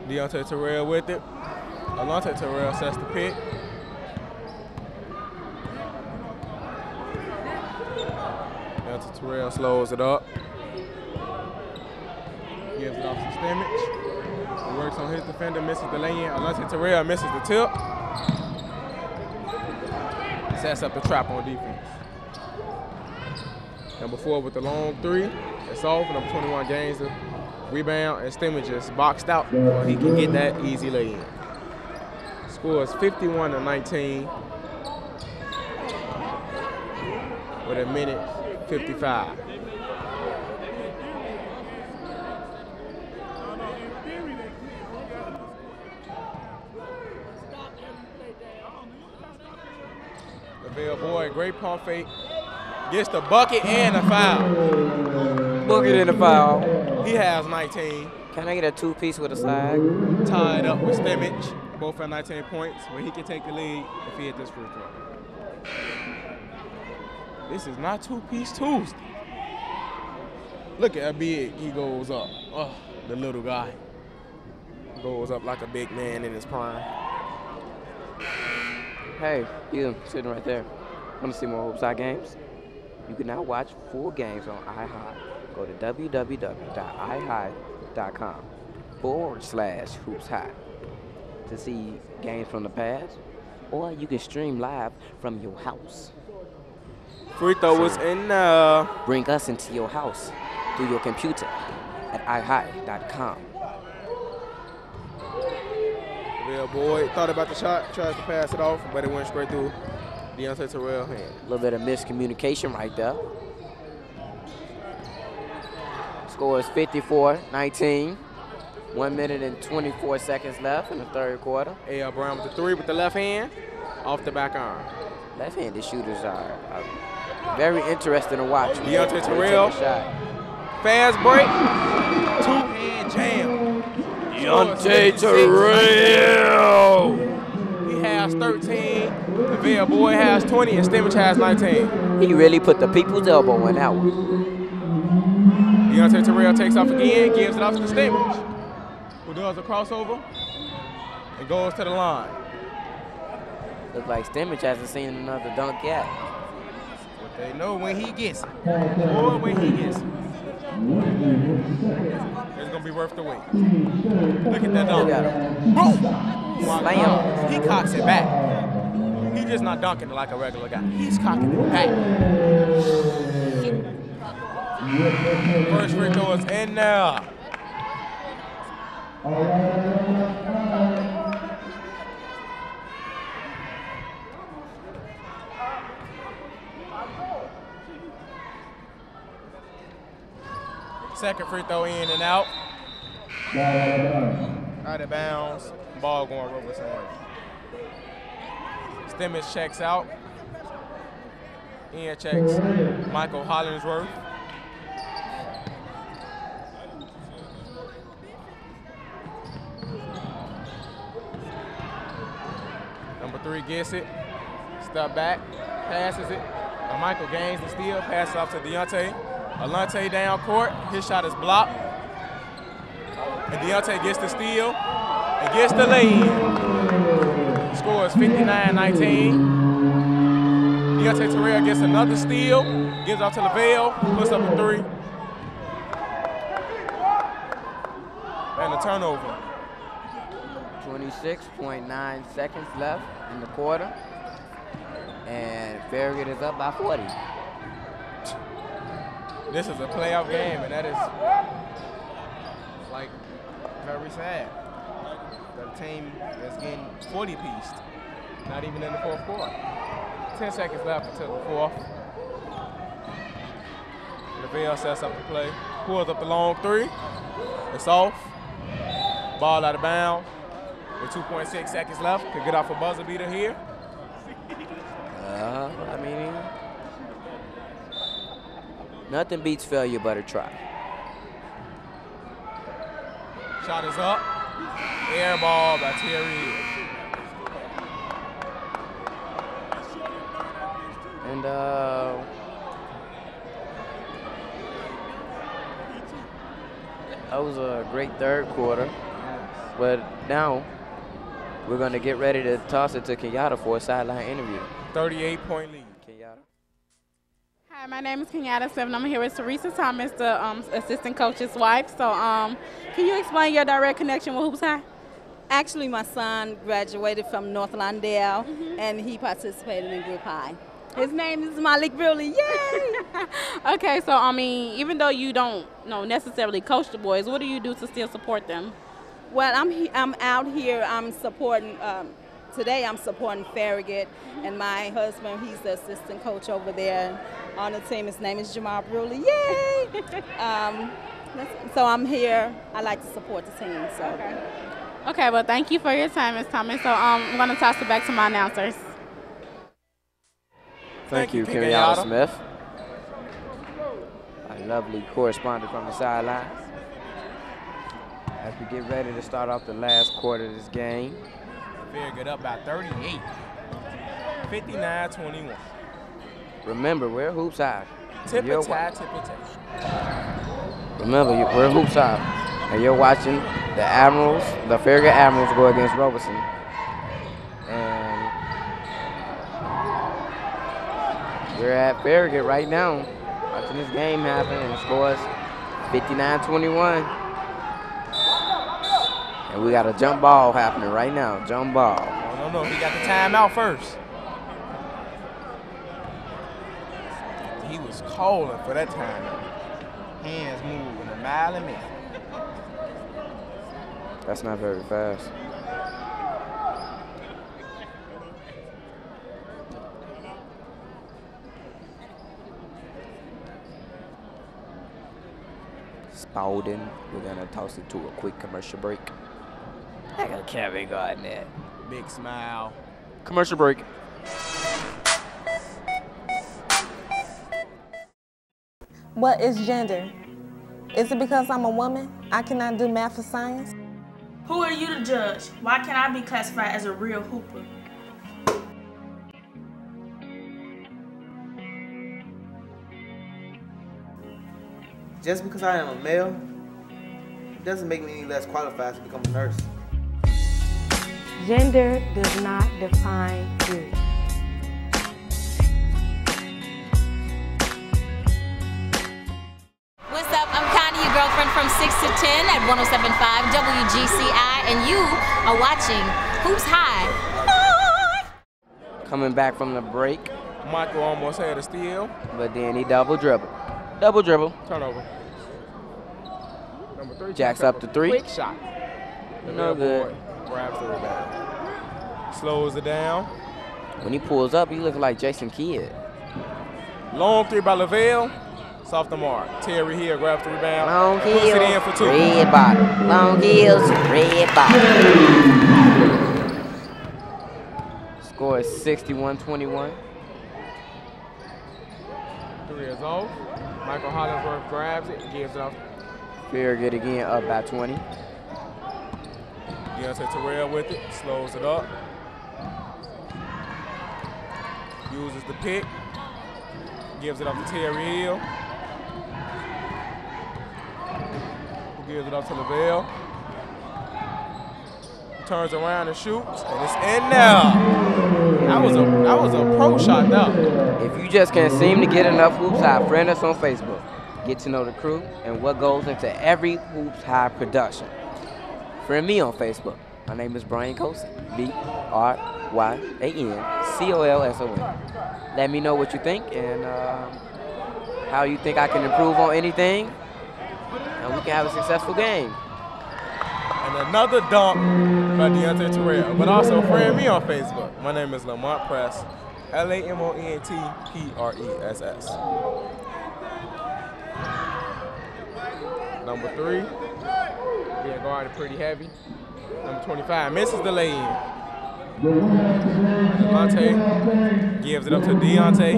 Deontay Terrell with it. Alonte Terrell sets the pick. Terrell slows it up. Gives it off to Stimage. He works on his defender, misses the lay-in. Alonte Terrell misses the tip. Sets up the trap on defense. Number 4 with the long 3. It's off. Number 21 gains the rebound, and Stimage is boxed out before he can get that easy lay-in. Score is 51-19 with a minute 55. Lavell Boyd, great pump fake. Gets the bucket and a foul. Bucket and a foul. He has 19. Can I get a 2-piece with a side? Tied up with Stimage. Both have 19 points, but he can take the lead if he hit this free throw. This is not 2-piece Tuesday. Look at how big he goes up. Oh, the little guy goes up like a big man in his prime. Hey, you sitting right there. Want to see more HoopsHIGH games? You can now watch full games on iHigh. Go to www.ihigh.com/HoopsHIGH to see games from the past, or you can stream live from your house. Free throw was in. Bring us into your house through your computer at ihigh.com. Lavell Boyd thought about the shot, tries to pass it off, but it went straight through Deontay Terrell's hand. A little bit of miscommunication right there. Score is 54-19. 1 minute and 24 seconds left in the third quarter. A.L. Brown with the 3 with the left hand, off the back arm. left-handed shooters are very interesting to watch. Deontay Terrell. Fast break. Two-hand jam. Deontay Terrell. He has 13. Lavell Boyd has 20, and Stimage has 19. He really put the people's elbow in that one. Deontay Terrell takes off again, gives it off to Stimage, who does a crossover and goes to the line. Looks like Stimage hasn't seen another dunk yet. But they know when he gets it. Boy, when he gets it. It's going to be worth the wait. Look at that dunk. Boom! Slam. He cocks it back. He's just not dunking it like a regular guy. He's cocking it back. First free throw is in there. Second free throw in and out. Out of bounds. Ball going Robeson. Stimage checks out. Ian checks Michael Hollingsworth. Number 3 gets it. Step back. Passes it. Michael gains the steal. Passes off to Deontay. Alante down court. His shot is blocked. And Deontay gets the steal and gets the lead. Score is 59-19. Deontay Terrell gets another steal. Gives out to Lavell. Puts up a 3. And a turnover. 26.9 seconds left in the quarter. And Farragut is up by 40. This is a playoff game, and that is like very sad. The team is getting 40-pieced, not even in the fourth quarter. 10 seconds left until the fourth. Lavell sets up the play, pulls up the long 3. It's off. Ball out of bounds with 2.6 seconds left. Could get off a buzzer beater here. I mean, nothing beats failure but a try. Shot is up. Air ball by Terry. And that was a great third quarter. But now we're going to get ready to toss it to Kenyatta for a sideline interview. 38-point lead. Kenyatta. Hi, my name is Kenyatta Seven. I'm here with Teresa Thomas, the assistant coach's wife. So can you explain your direct connection with HoopsHIGH? Actually, my son graduated from North Lawndale, and he participated in Group High. His name is Malik Brewley. Yay! Okay, so I mean, even though you don't necessarily coach the boys, what do you do to still support them? Well, I'm out here. I'm supporting. Today, I'm supporting Farragut, and my husband, he's the assistant coach over there on the team. His name is Jamal Brewley. Yay! So I'm here. I like to support the team. So. Okay, well, thank you for your time, Ms. Thomas. So I'm going to toss it back to my announcers. Thank you, Kenyatta Smith. A lovely correspondent from the sidelines. As we get ready to start off the last quarter of this game. Farragut up by 38. 59-21. Remember, we're HoopsHIGH. Tip-a-tie. Remember, we're HoopsHIGh. And you're watching the Admirals, the Farragut Admirals go against Robeson. And we're at Farragut right now, watching this game happen, and the score is 59-21. And we got a jump ball happening right now, jump ball. No, he got the timeout first. He was calling for that timeout. Hands moving a mile a minute. That's not very fast. Spalding, we're gonna toss it to a quick commercial break. I got Kevin Garnett. Big smile. Commercial break. What is gender? Is it because I'm a woman? I cannot do math or science? Who are you to judge? Why can't I be classified as a real hooper? Just because I am a male, it doesn't make me any less qualified to become a nurse. Gender does not define you. What's up? I'm Connie, your girlfriend from 6 to 10 at 107.5 WGCI, and you are watching Hoops High. Coming back from the break. Michael almost had a steal. But then he double dribble. Double dribble. Turnover. Number 3. Jacks up to 3. Quick shot. No good. Grabs the rebound. Slows it down. When he pulls up, he looks like Jason Kidd. Long 3 by Lavell. It's off the mark. Terry Hill grabs the rebound. Long puts it in for 2. Red bottom. Long heels, red bottom. Score is 61-21. 3 is off. Michael Hollingsworth grabs it, gives it off. Farragut again up by 20. Deontay Terrell with it, slows it up. Uses the pick. Gives it up to Terry Hill. Who gives it up to Lavell. Turns around and shoots, and it's in there. That was a pro shot though. If you just can't seem to get enough Hoops High, friend us on Facebook. Get to know the crew and what goes into every Hoops High production. Friend me on Facebook. My name is Brian Colson, BRYANCOLSON. Let me know what you think and how you think I can improve on anything, and we can have a successful game. And another dunk by Deontay Terrell, but also friend me on Facebook. My name is Lamont Press, LamontPress. Number 3, being guarded pretty heavy. Number 25 misses the lay-in. Deontay gives it up to Deontay.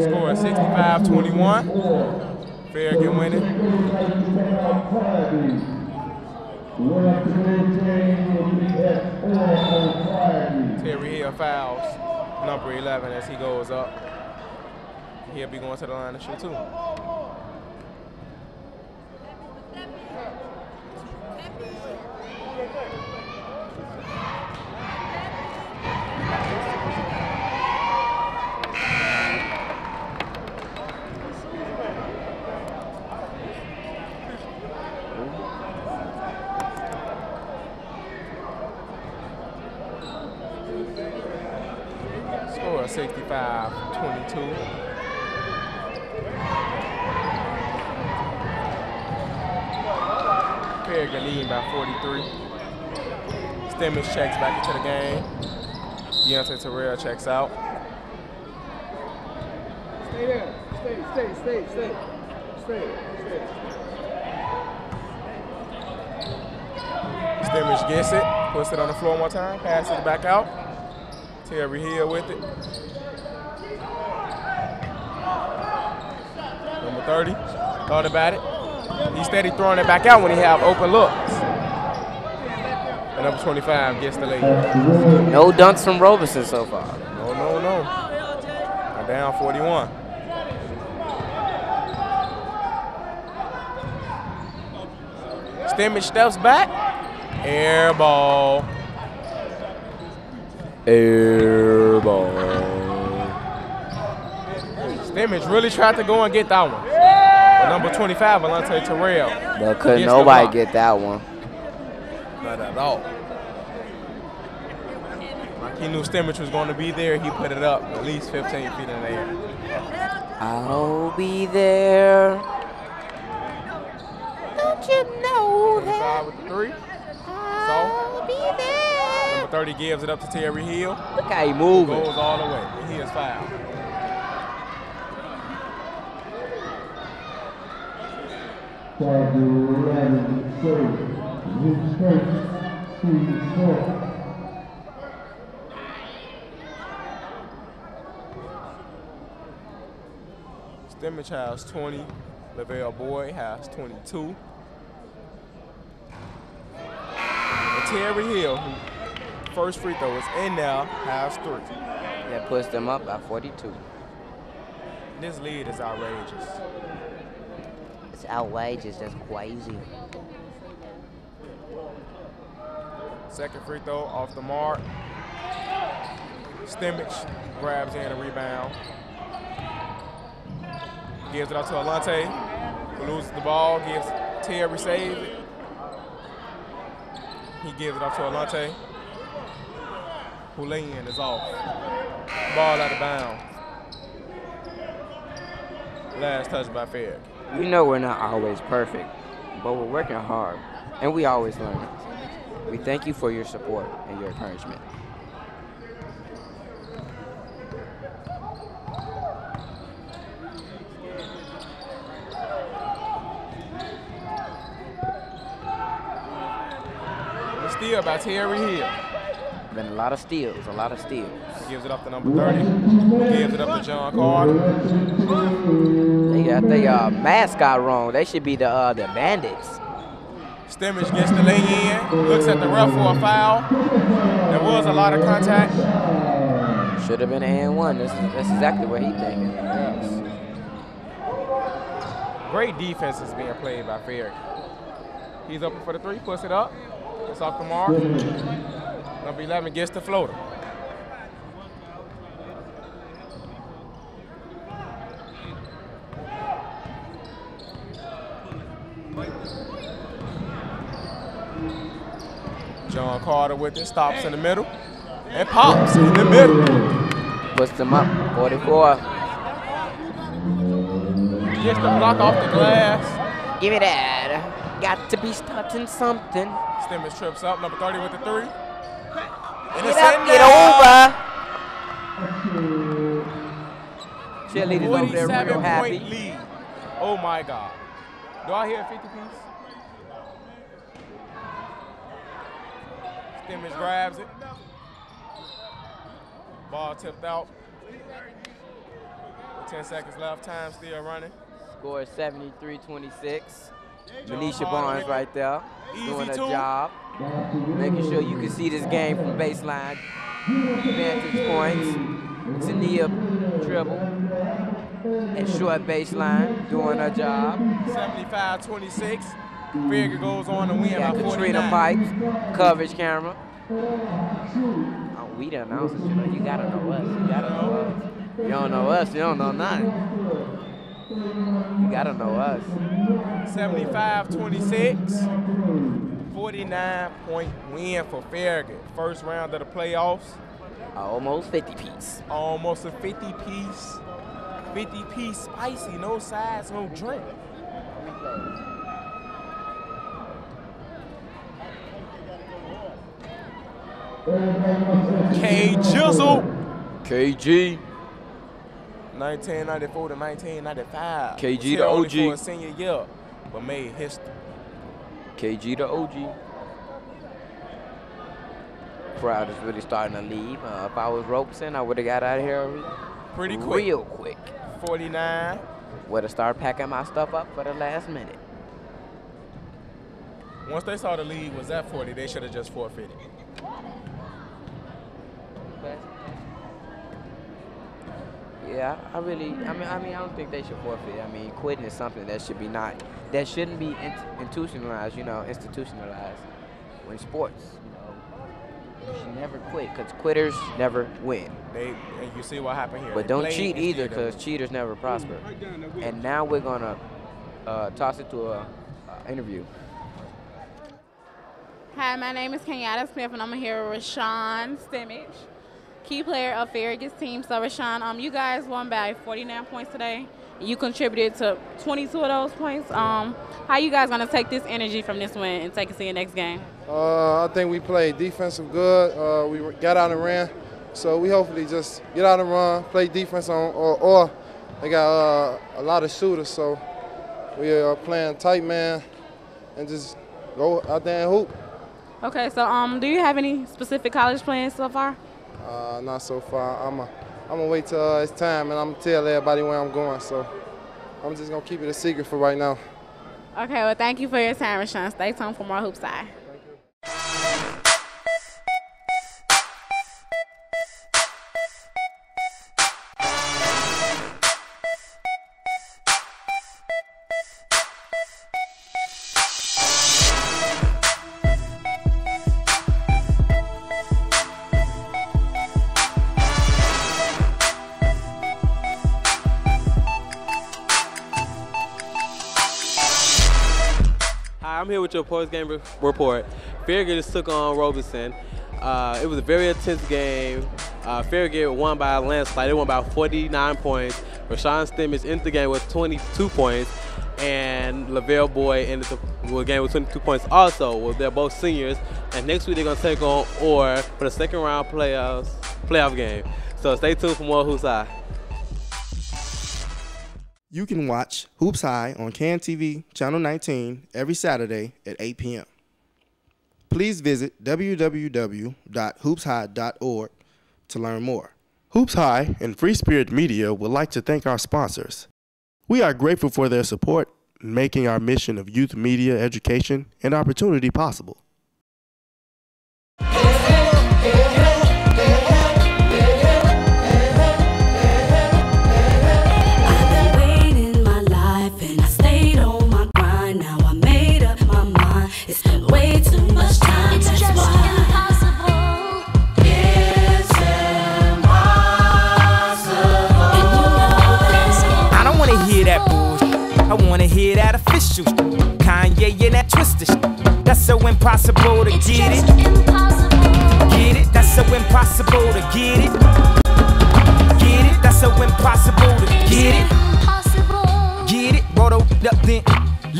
Score 65-21. Farragut winning. Terry Hill fouls number 11 as he goes up. He'll be going to the line to shoot too. Score 65-22. Farragut leading by 43. Stimage checks back into the game. Deontay Terrell checks out. Stay there. Stay. Stimage gets it, puts it on the floor one time, passes it back out. Terry Hill with it. Number 30, thought about it. He's steady throwing it back out when he have open looks. And number 25 gets the lead. No dunks from Robeson so far. No. Now down 41. Stimage steps back. Air ball. Stimage really tried to go and get that one. But number 25, Deontay Terrell. But couldn't nobody get that one. Not at all. Like he knew Stimage was going to be there, he put it up at least 15 feet in the air. I'll be there. Don't you know that? With the 3. I'll be there. Number 30 gives it up to Terry Hill. Look how he moving. Goes all the way, and he is fouled. Stimage has 20. Lavell Boyd has 22. And Terry Hill, who first free throw is in there, has 3. That puts them up by 42. This lead is outrageous. It's outrageous. That's crazy. Second free throw off the mark. Stimage grabs in a rebound. Gives it up to Alante, who loses the ball, gives Terry, saves it. He gives it up to Alante, who lay in is off. Ball out of bounds. Last touch by Farragut. We know we're not always perfect, but we're working hard, and we always learn. We thank you for your support and your encouragement. Steal by Terry Hill. Been a lot of steals, a lot of steals. Gives it up to number 30. Gives it up to John Carter. They got their mascot wrong. They should be the Bandits. Stimage gets the lay in. Looks at the ref for a foul. There was a lot of contact. Should have been an and one. That's exactly what he's thinking. Yes. Great defense is being played by Farragut. He's open for the 3. Puts it up. It's off the mark. Number 11 gets the floater. John Carter with it, stops in the middle, and pops in the middle. Puts them up, 44. Gets the block off the glass. Give me that. Got to be starting something. Stimage trips up, number 30 with the 3. And Get up, get over. Cheerleaders over there real happy. Lead. Oh my God. Do I hear a 50 piece? Stimage grabs it. Ball tipped out. 10 seconds left, time still running. Score 73-26. Manisha Barnes right there, doing a job. Making sure you can see this game from baseline vantage points. Tania dribble and short baseline, doing her job. 75-26. Farragut goes on to win by 49. Katrina Pipes, coverage camera. Oh, we the announcers, you know. You gotta know us. You gotta know us. You don't know us, you don't know nothing. You gotta know us. 75-26. 49-point win for Farragut. First round of the playoffs. Almost 50 piece. Almost a 50 piece. 50 piece spicy, no sides, no drink. K Jizzle. KG. 1994 to 1995. KG the OG. For a senior year, but made history. KG the OG. Crowd is really starting to leave. If I was Robeson, I would have got out of here pretty quick. Real quick. 49. Would have started packing my stuff up for the last minute. Once they saw the lead was at 40, they should have just forfeited. Yeah, I don't think they should forfeit. I mean, quitting is something that shouldn't be institutionalized, institutionalized when sports, you should never quit, because quitters never win. And you see what happened here. But don't cheat either, because cheaters never prosper. And now we're gonna toss it to a interview. Hi, my name is Kenyatta Smith, and I'm here with Rashawn Stimage, key player of Farragut's team. So, Rashawn, you guys won by 49 points today. You contributed to 22 of those points. How you guys going to take this energy from this win and take it to your next game? I think we played defensive good. We got out and ran. So we hopefully just get out and run, play defense on, or they got a lot of shooters. So we are playing tight man and just go out there and hoop. Okay, so do you have any specific college plans so far? Not so far. I'm gonna wait till it's time, and I'm gonna tell everybody where I'm going. So I'm just going to keep it a secret for right now. Okay, well, thank you for your time, Rashawn. Stay tuned for more HoopsHIGH. I'm here with your post-game report. Farragut just took on Robeson. It was a very intense game. Farragut won by a landslide. They won by 49 points. Rashawn Stimage ended the game with 22 points, and Lavell Boyd ended the game with 22 points also. Well, they're both seniors, and next week they're going to take on Orr for the second round playoff game. So stay tuned for more HoopsHIGH. You can watch HoopsHIGH on CAN TV, Channel 19, every Saturday at 8 p.m. Please visit www.hoopshigh.org to learn more. HoopsHIGH and Free Spirit Media would like to thank our sponsors. We are grateful for their support in making our mission of youth media education and opportunity possible. I wanna hear that official Kanye and that twisted shit. That's so impossible to get it. Get it? That's so impossible to get it. Get it? That's so impossible to get it. Get it? Rolled up then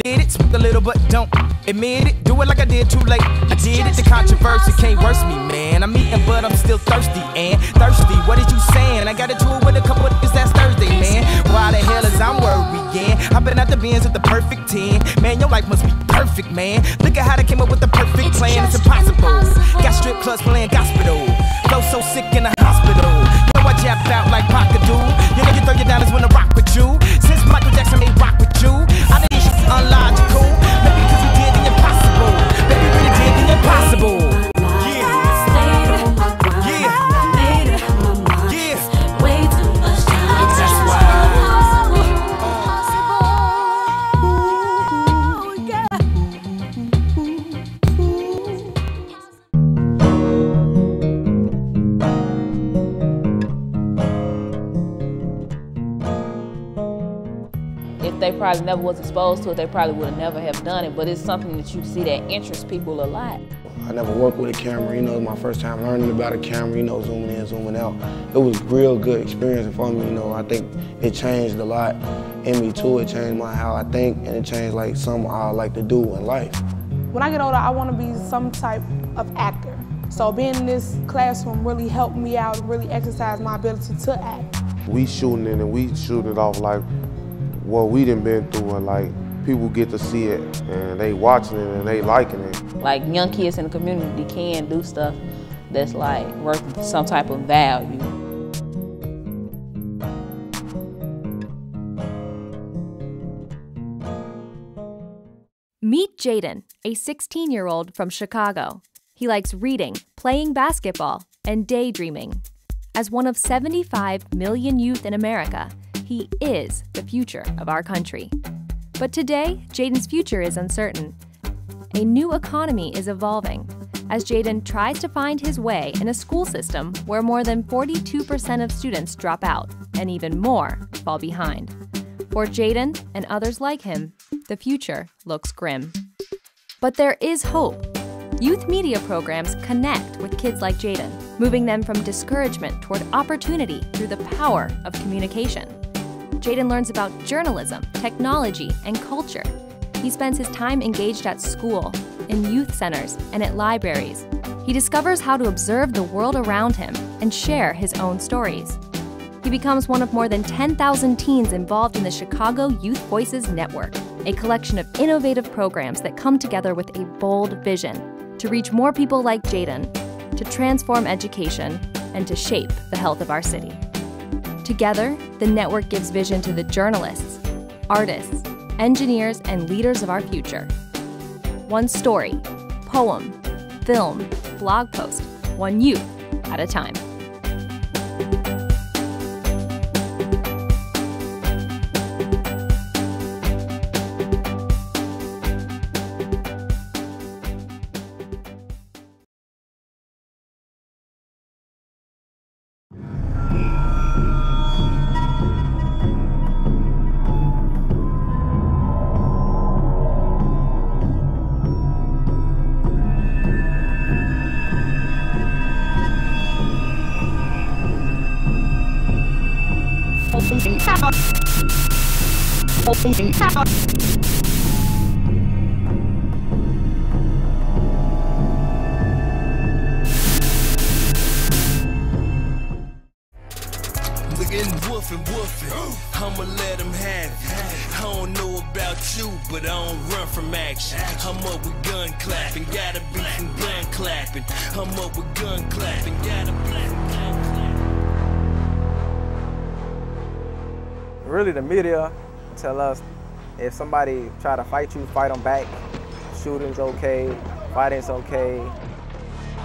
lit it. Smoke a little but don't admit it. Do it like I did too late. I did it. The controversy can't worse me, man. I'm eating but I'm still thirsty and thirsty. What did you saying? I got into it with a couple of niggas that's Thursday, man. Why the hell is I'm worrying? I've been at the bins with the perfect 10. Man, your life must be perfect, man. Look at how they came up with the perfect plan. It's impossible. Got strip clubs playing gospel. Flow so sick in the hospital. You know I japped out like Farragut. You know you throw your dollars when I rock with you. Since Michael Jackson made rock with you, I think this shit's unlogical. Maybe because we did the impossible. Maybe we really did the impossible. They probably never was exposed to it, they probably would have never have done it, but it's something that you see that interests people a lot. I never worked with a camera, you know, it was my first time learning about a camera, you know, zooming in, zooming out. It was a real good experience for me, you know. I think it changed a lot in me too. It changed how I think, and it changed like something I like to do in life. When I get older, I want to be some type of actor. So being in this classroom really helped me out, really exercise my ability to act. We shooting it and we shoot it off like what we done been through, and like people get to see it and they watching it and they liking it. Like young kids in the community can do stuff that's like worth some type of value. Meet Jaden, a 16-year-old from Chicago. He likes reading, playing basketball, and daydreaming. As one of 75 million youth in America, he is the future of our country. But today, Jaden's future is uncertain. A new economy is evolving as Jaden tries to find his way in a school system where more than 42% of students drop out and even more fall behind. For Jaden and others like him, the future looks grim. But there is hope. Youth media programs connect with kids like Jaden, moving them from discouragement toward opportunity through the power of communication. Jaden learns about journalism, technology, and culture. He spends his time engaged at school, in youth centers, and at libraries. He discovers how to observe the world around him and share his own stories. He becomes one of more than 10,000 teens involved in the Chicago Youth Voices Network, a collection of innovative programs that come together with a bold vision to reach more people like Jaden, to transform education, and to shape the health of our city. Together, the network gives vision to the journalists, artists, engineers, and leaders of our future. One story, poem, film, blog post, one youth at a time. I'ma let them have it. I don't know about you, but I don't run from action. I'm up with gun clapping, gotta be some gun clapping. I'm up with gun clapping, gotta be some gun clapping. Really, the media tell us if somebody try to fight you, fight them back. Shooting's okay, fighting's okay.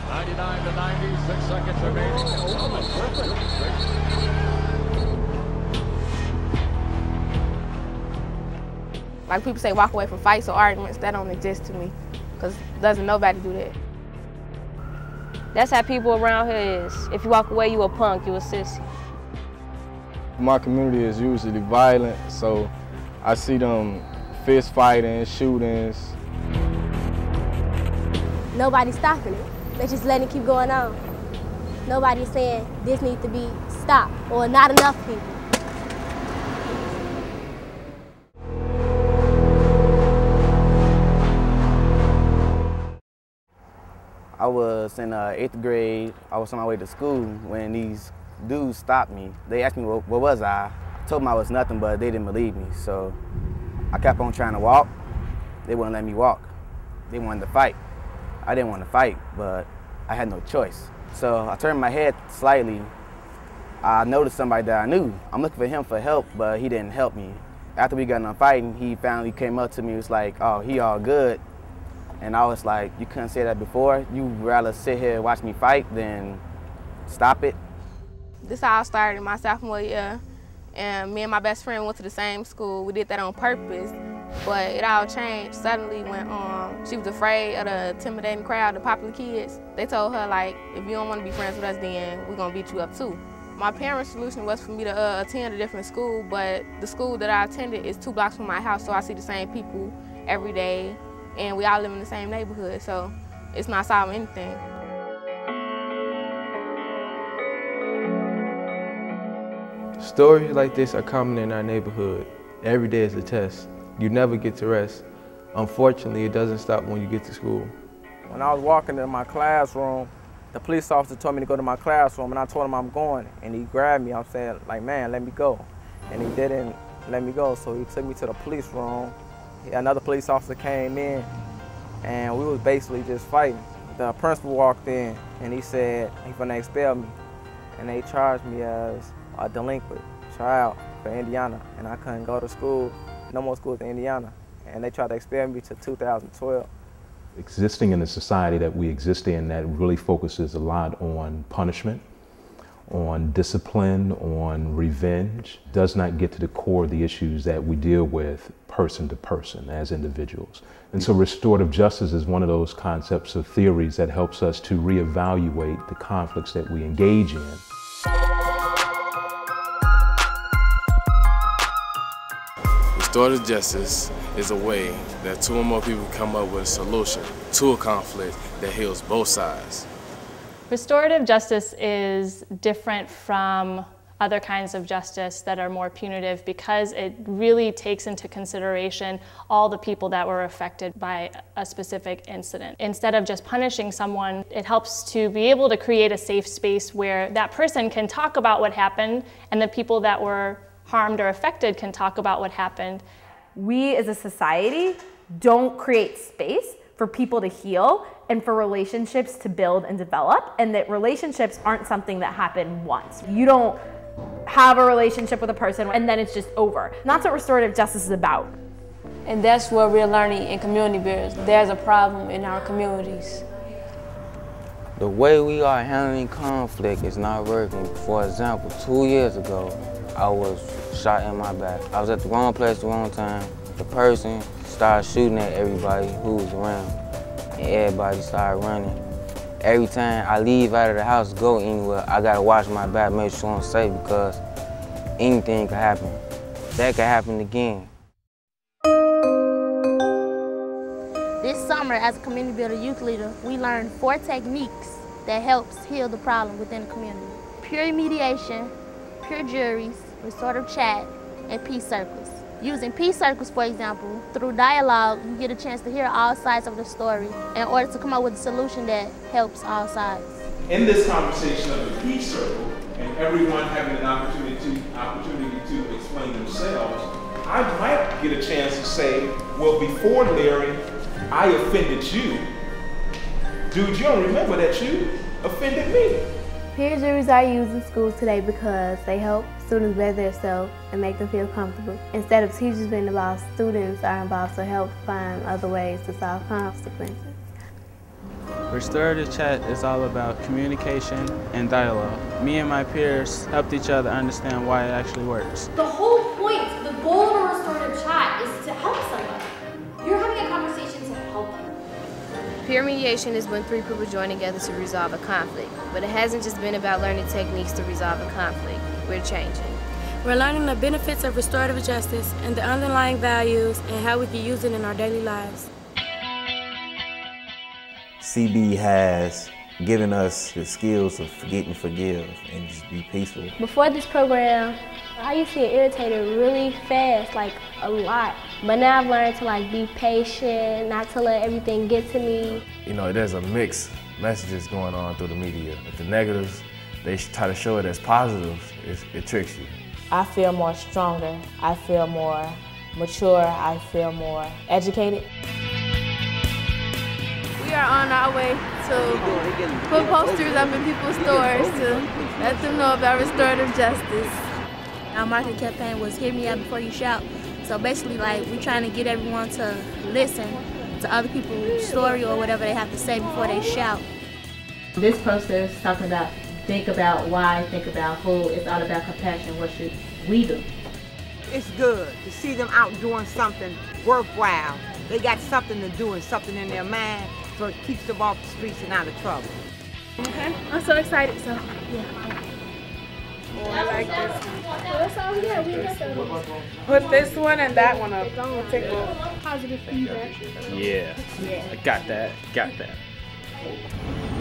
99 to 90, 6 seconds remaining. Like people say, walk away from fights or arguments. That don't exist to me, because doesn't nobody do that. That's how people around here is. If you walk away, you a punk, you a sissy. My community is usually violent, so I see them fist fighting, shootings. Nobody's stopping it. They're just letting it keep going on. Nobody's saying this needs to be stopped or not enough people. I was in 8th grade. I was on my way to school when these dudes stopped me. They asked me what was I. I told them I was nothing, but they didn't believe me. So I kept on trying to walk. They wouldn't let me walk. They wanted to fight. I didn't want to fight, but I had no choice. So I turned my head slightly. I noticed somebody that I knew. I'm looking for him for help, but he didn't help me. After we got done fighting, he finally came up to me. He was like, "Oh, he all good." And I was like, "You couldn't say that before? You'd rather sit here and watch me fight than stop it?" This all started in my sophomore year, and me and my best friend went to the same school. We did that on purpose, but it all changed suddenly when she was afraid of the intimidating crowd, the popular kids. They told her, like, if you don't want to be friends with us, then we're going to beat you up too. My parents' solution was for me to attend a different school, but the school that I attended is 2 blocks from my house, so I see the same people every day, and we all live in the same neighborhood, so it's not solving anything. Stories like this are common in our neighborhood. Every day is a test. You never get to rest. Unfortunately, it doesn't stop when you get to school. When I was walking in my classroom, the police officer told me to go to my classroom, and I told him I'm going, and he grabbed me. I'm saying, like, "Man, let me go." And he didn't let me go, so he took me to the police room. Another police officer came in, and we was basically just fighting. The principal walked in, and he said he's gonna expel me, and they charged me as a delinquent child for Indiana, and I couldn't go to school, no more schools in Indiana, and they tried to expel me to 2012. Existing in the society that we exist in that really focuses a lot on punishment, on discipline, on revenge, does not get to the core of the issues that we deal with person to person as individuals. And so restorative justice is one of those concepts or theories that helps us to reevaluate the conflicts that we engage in. Restorative justice is a way that 2 or more people come up with a solution to a conflict that heals both sides. Restorative justice is different from other kinds of justice that are more punitive because it really takes into consideration all the people that were affected by a specific incident. Instead of just punishing someone, it helps to be able to create a safe space where that person can talk about what happened and the people that were harmed or affected can talk about what happened. We as a society don't create space for people to heal and for relationships to build and develop, and that relationships aren't something that happen once. You don't have a relationship with a person and then it's just over. And that's what restorative justice is about. And that's what we're learning in community builders. There's a problem in our communities. The way we are handling conflict is not working. For example, 2 years ago, I was shot in my back. I was at the wrong place at the wrong time. The person started shooting at everybody who was around, and everybody started running. Every time I leave out of the house, go anywhere, I gotta watch my back, make sure I'm safe, because anything could happen. That could happen again. This summer, as a community builder youth leader, we learned 4 techniques that helps heal the problem within the community. Peer mediation, peer juries, restorative chat, and peace circles. Using peace circles, for example, through dialogue, you get a chance to hear all sides of the story in order to come up with a solution that helps all sides. In this conversation of the peace circle, and everyone having an opportunity to explain themselves, I might get a chance to say, well, before Larry, I offended you. Dude, you don't remember that you offended me. Peer juries are used in schools today because they help students better themselves and make them feel comfortable. Instead of teachers being involved, students are involved to help find other ways to solve consequences. Restorative chat is all about communication and dialogue. Me and my peers helped each other understand why it actually works. The whole point, the goal of a restorative chat is to help somebody. You're having a conversation to help them. Peer mediation is when 3 people join together to resolve a conflict, but it hasn't just been about learning techniques to resolve a conflict. We're changing. We're learning the benefits of restorative justice and the underlying values and how we can use it in our daily lives. CB has given us the skills of forget and forgive and just be peaceful. Before this program, I used to get irritated really fast, like a lot. But now I've learned to like be patient, not to let everything get to me. You know, there's a mixed messages going on through the media. If the negatives, they try to show it as positives, it tricks you. I feel more stronger. I feel more mature. I feel more educated. We are on our way to put posters up in people's stores to let them know about restorative justice. Our marketing campaign was "Hear Me Out Before You Shout." So basically, like, we're trying to get everyone to listen to other people's story or whatever they have to say before they shout. This poster is talking about think about why, think about who. It's all about compassion. What should we do? It's good to see them out doing something worthwhile. They got something to do and something in their mind, so it keeps them off the streets and out of trouble. Okay, I'm so excited. So yeah. Oh, I like this one. Put this one and that one up. We'll take a positive feedback. Yeah, I got that.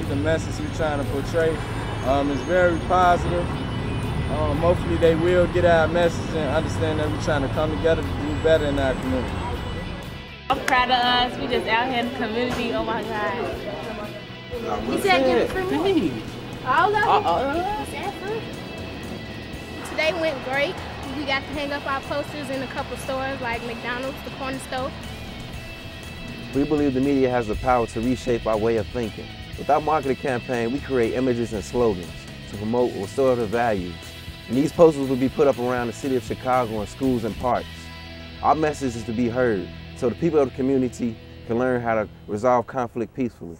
The message we're trying to portray is very positive. Hopefully they will get our message and understand that we're trying to come together to do better in our community. I'm proud of us. We just out here in the community. Oh my God. You said give it for me. All of it. Today went great. We got to hang up our posters in a couple stores like McDonald's, the corner store. We believe the media has the power to reshape our way of thinking. With our marketing campaign, we create images and slogans to promote restorative values. And these posters will be put up around the city of Chicago in schools and parks. Our message is to be heard, so the people of the community can learn how to resolve conflict peacefully.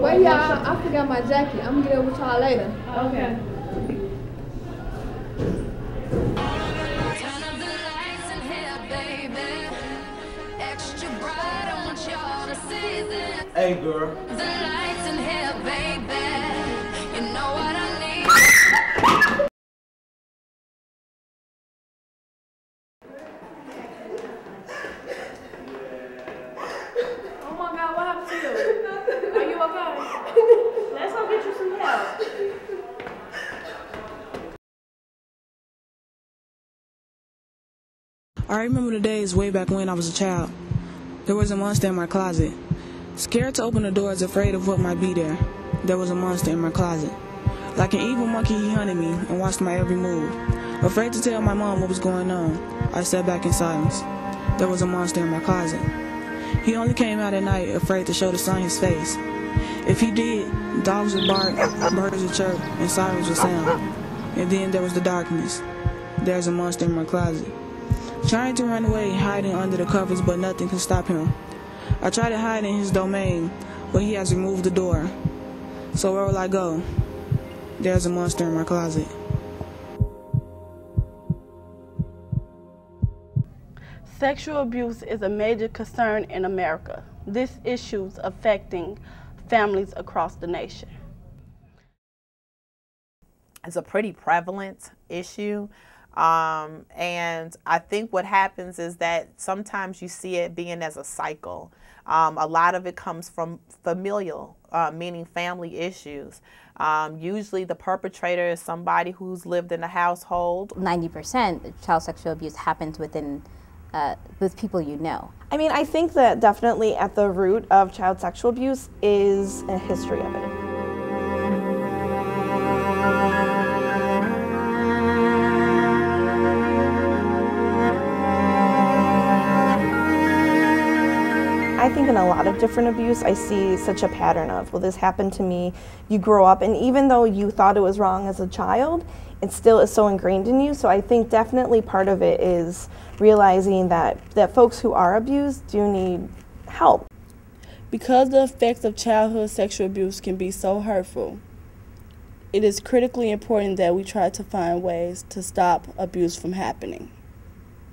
Wait, y'all, I forgot my jacket. I'm gonna get it with y'all later. Okay. Hey, girl. The lights in here, baby. You know what I okay? Let's go get you some help. I remember the days way back when I was a child. There was a monster in my closet. Scared to open the doors, afraid of what might be there. There was a monster in my closet. Like an evil monkey, he hunted me and watched my every move. Afraid to tell my mom what was going on, I sat back in silence. There was a monster in my closet. He only came out at night, afraid to show the sun his face. If he did, dogs would bark, birds would chirp, and sirens would sound. And then there was the darkness. There's a monster in my closet. Trying to run away, hiding under the covers, but nothing can stop him. I try to hide in his domain, but he has removed the door. So where will I go? There's a monster in my closet. Sexual abuse is a major concern in America. This issue is affecting families across the nation. It's a pretty prevalent issue. And I think what happens is that sometimes you see it being as a cycle. A lot of it comes from familial, meaning family issues. Usually the perpetrator is somebody who's lived in a household. 90% child sexual abuse happens within with people you know. I mean, I think that definitely at the root of child sexual abuse is a history of it. I think in a lot of different abuse, I see such a pattern of, well, this happened to me. You grow up, and even though you thought it was wrong as a child, it still is so ingrained in you. So I think definitely part of it is realizing that folks who are abused do need help. Because the effects of childhood sexual abuse can be so hurtful, it is critically important that we try to find ways to stop abuse from happening.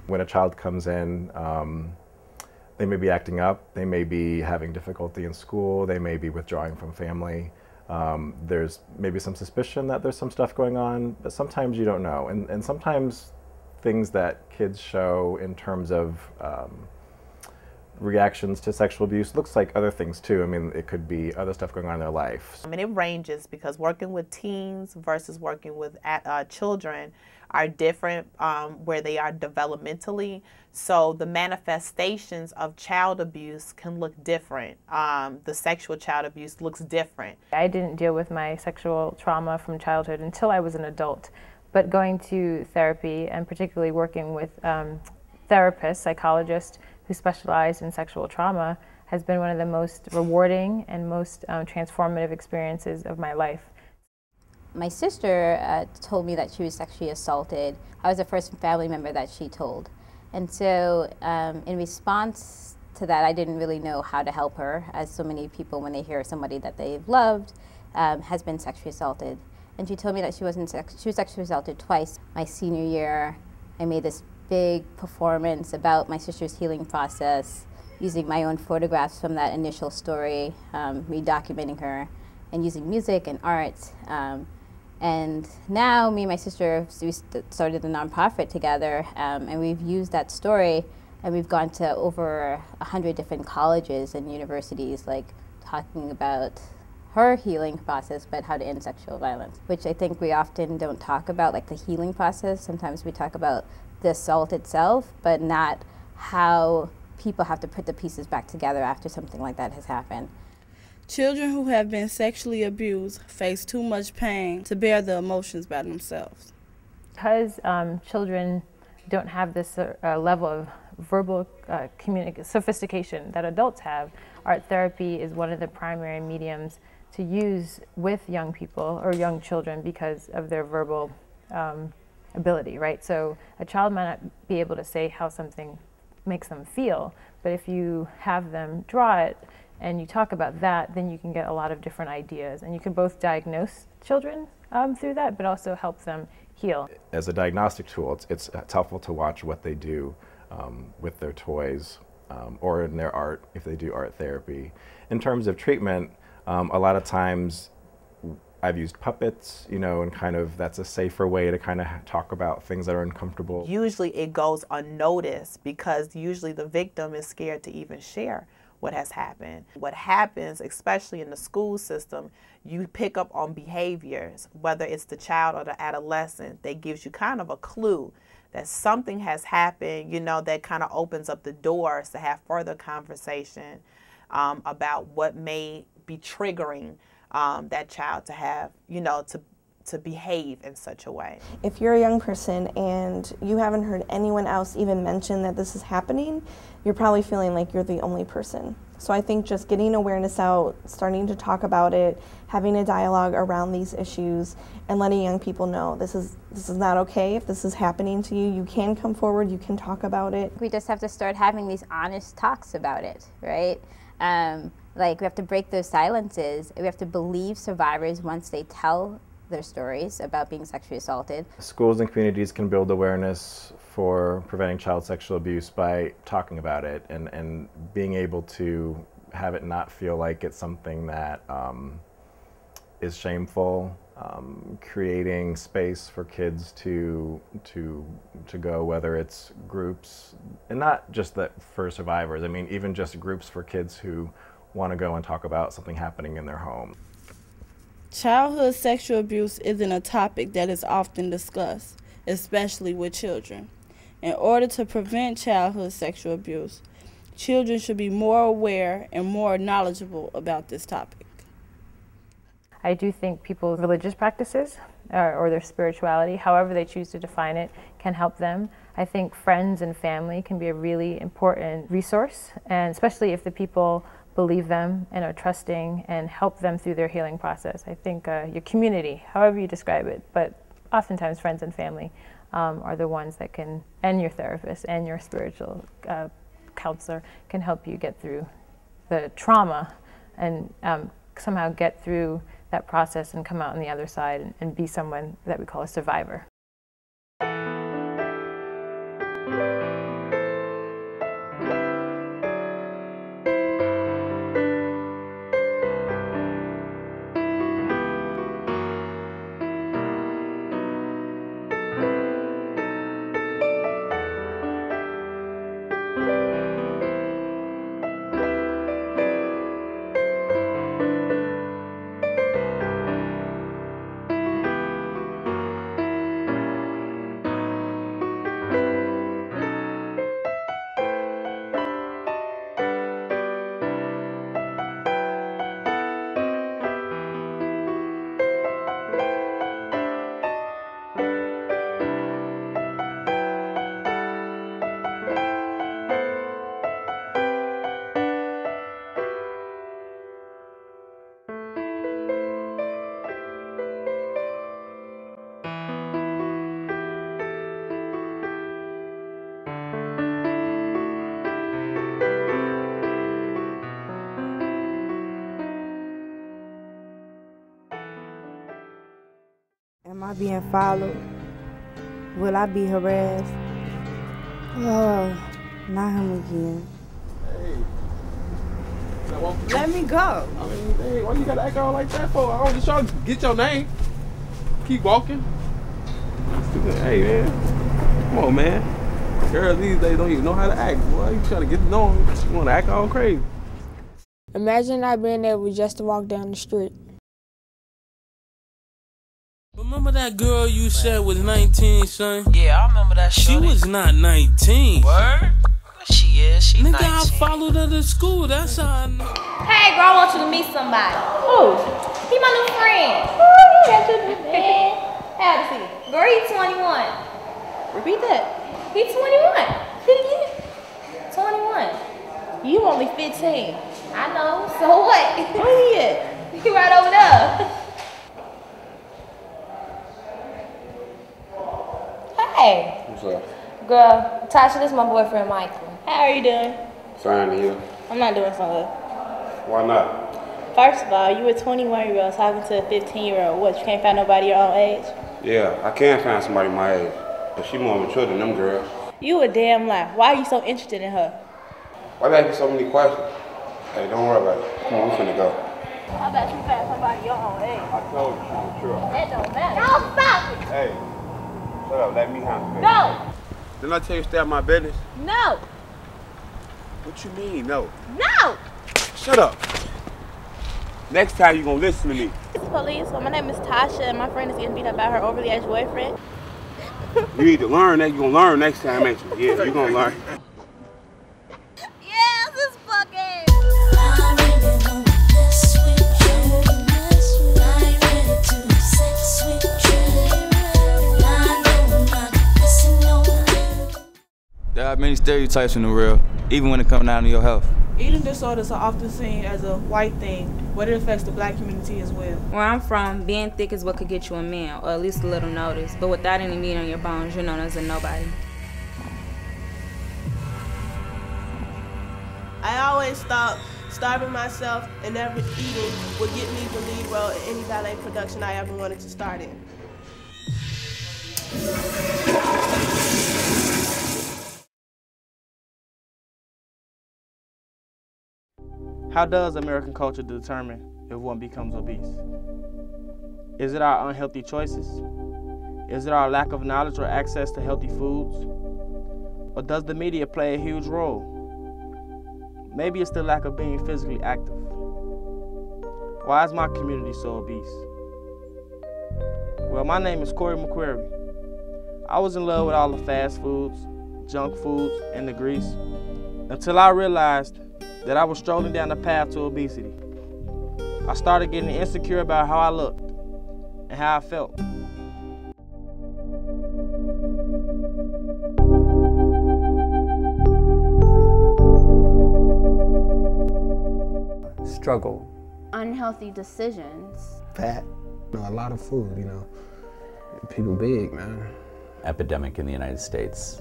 When a child comes in, they may be acting up, they may be having difficulty in school, they may be withdrawing from family. There's maybe some suspicion that there's some stuff going on, but sometimes you don't know. And sometimes things that kids show in terms of reactions to sexual abuse looks like other things too. I mean, it could be other stuff going on in their life. I mean, it ranges because working with teens versus working with children are different where they are developmentally. So the manifestations of child abuse can look different. The sexual child abuse looks different. I didn't deal with my sexual trauma from childhood until I was an adult. But going to therapy and particularly working with therapists, psychologists who specialize in sexual trauma has been one of the most rewarding and most transformative experiences of my life. My sister told me that she was sexually assaulted. I was the first family member that she told. And so in response to that, I didn't really know how to help her, as so many people, when they hear somebody that they've loved has been sexually assaulted. And she told me that she was sexually assaulted twice. My senior year, I made this big performance about my sister's healing process, using my own photographs from that initial story, re-documenting her, and using music and art. And now me and my sister, we started a nonprofit together, and we've used that story, and we've gone to over 100 different colleges and universities, like talking about her healing process, but how to end sexual violence, which I think we often don't talk about, like the healing process. Sometimes we talk about the assault itself, but not how people have to put the pieces back together after something like that has happened. Children who have been sexually abused face too much pain to bear the emotions by themselves. Because children don't have this level of verbal sophistication that adults have, art therapy is one of the primary mediums to use with young people or young children because of their verbal ability, right? So a child might not be able to say how something makes them feel, but if you have them draw it and you talk about that, then you can get a lot of different ideas, and you can both diagnose children through that, but also help them heal. As a diagnostic tool, it's helpful to watch what they do with their toys or in their art if they do art therapy. In terms of treatment, a lot of times I've used puppets, you know, and kind of that's a safer way to kind of talk about things that are uncomfortable. Usually it goes unnoticed because usually the victim is scared to even share what has happened. What happens, especially in the school system, you pick up on behaviors, whether it's the child or the adolescent, that gives you kind of a clue that something has happened, you know, that kind of opens up the doors to have further conversation about what may be triggering that child to have, you know, to behave in such a way. If you're a young person and you haven't heard anyone else even mention that this is happening, you're probably feeling like you're the only person. So I think just getting awareness out, starting to talk about it, having a dialogue around these issues, and letting young people know this is not okay. If this is happening to you, you can come forward, you can talk about it. We just have to start having these honest talks about it, right? Like, we have to break those silences. We have to believe survivors once they tell their stories about being sexually assaulted. Schools and communities can build awareness for preventing child sexual abuse by talking about it and being able to have it not feel like it's something that is shameful, creating space for kids to go, whether it's groups, and not just that for survivors, I mean even just groups for kids who want to go and talk about something happening in their home. Childhood sexual abuse isn't a topic that is often discussed, especially with children. In order to prevent childhood sexual abuse, children should be more aware and more knowledgeable about this topic. I do think people's religious practices or their spirituality, however they choose to define it, can help them. I think friends and family can be a really important resource, and especially if the people believe them and are trusting and help them through their healing process. I think your community, however you describe it, but oftentimes friends and family are the ones that can, and your therapist and your spiritual counselor can help you get through the trauma and somehow get through that process and come out on the other side and be someone that we call a survivor. Am I being followed? Will I be harassed? Oh, not him again. Hey. Let me go. I mean, hey, why you gotta act all like that for? I was just trying to get your name. Keep walking. Hey, man. Come on, man. Girls these days don't even know how to act. Boy, you trying to get to know them. You want to act all crazy. Imagine not being able just to walk down the street. Remember that girl you said was 19, son? Yeah, I remember that shorty. She was not 19. Word? She is. She Nigga, 19. I followed her to school. That's how I know. Hey, girl, I want you to meet somebody. Who? He my new friend. How old is he? Girl, he's 21. Repeat that. He's 21. Hit again. 21. You only 15. I know. So what? Where he at? He right over there. Hey. What's up? Girl, Tasha, this is my boyfriend, Michael. How are you doing? Fine, and you? I'm not doing so good. Why not? First of all, you a 21-year-old talking to a 15-year-old. What, you can't find nobody your own age? Yeah, I can find somebody my age, but she more mature than them girls. You a damn lie. Why are you so interested in her? Why you asking so many questions? Hey, don't worry about it. Come on, we finna go. How about you find somebody your own age? I told you, she mature. That don't matter. Y'all stop it! Hey, shut up, let me handle it. No! Didn't I tell you to stay out my business? No! What you mean, no? No! Shut up. Next time you gonna listen to me. It's police. So my name is Tasha, and my friend is getting beat up by her overly aged boyfriend. You need to learn that. You gonna learn next time, ain't you? Yeah, you gonna learn. Yes, it's fucking. There are many stereotypes in the world, even when it comes down to your health. Eating disorders are often seen as a white thing, but it affects the black community as well. Where I'm from, being thick is what could get you a man, or at least a little notice. But without any meat on your bones, you're known as a nobody. I always thought starving myself and never eating would get me the lead role in any ballet production I ever wanted to start in. How does American culture determine if one becomes obese? Is it our unhealthy choices? Is it our lack of knowledge or access to healthy foods? Or does the media play a huge role? Maybe it's the lack of being physically active. Why is my community so obese? Well, my name is Corey McQuarrie. I was in love with all the fast foods, junk foods, and the grease, until I realized that I was strolling down the path to obesity. I started getting insecure about how I looked and how I felt. Struggle. Unhealthy decisions. Fat. A lot of food, People big, man. Epidemic in the United States.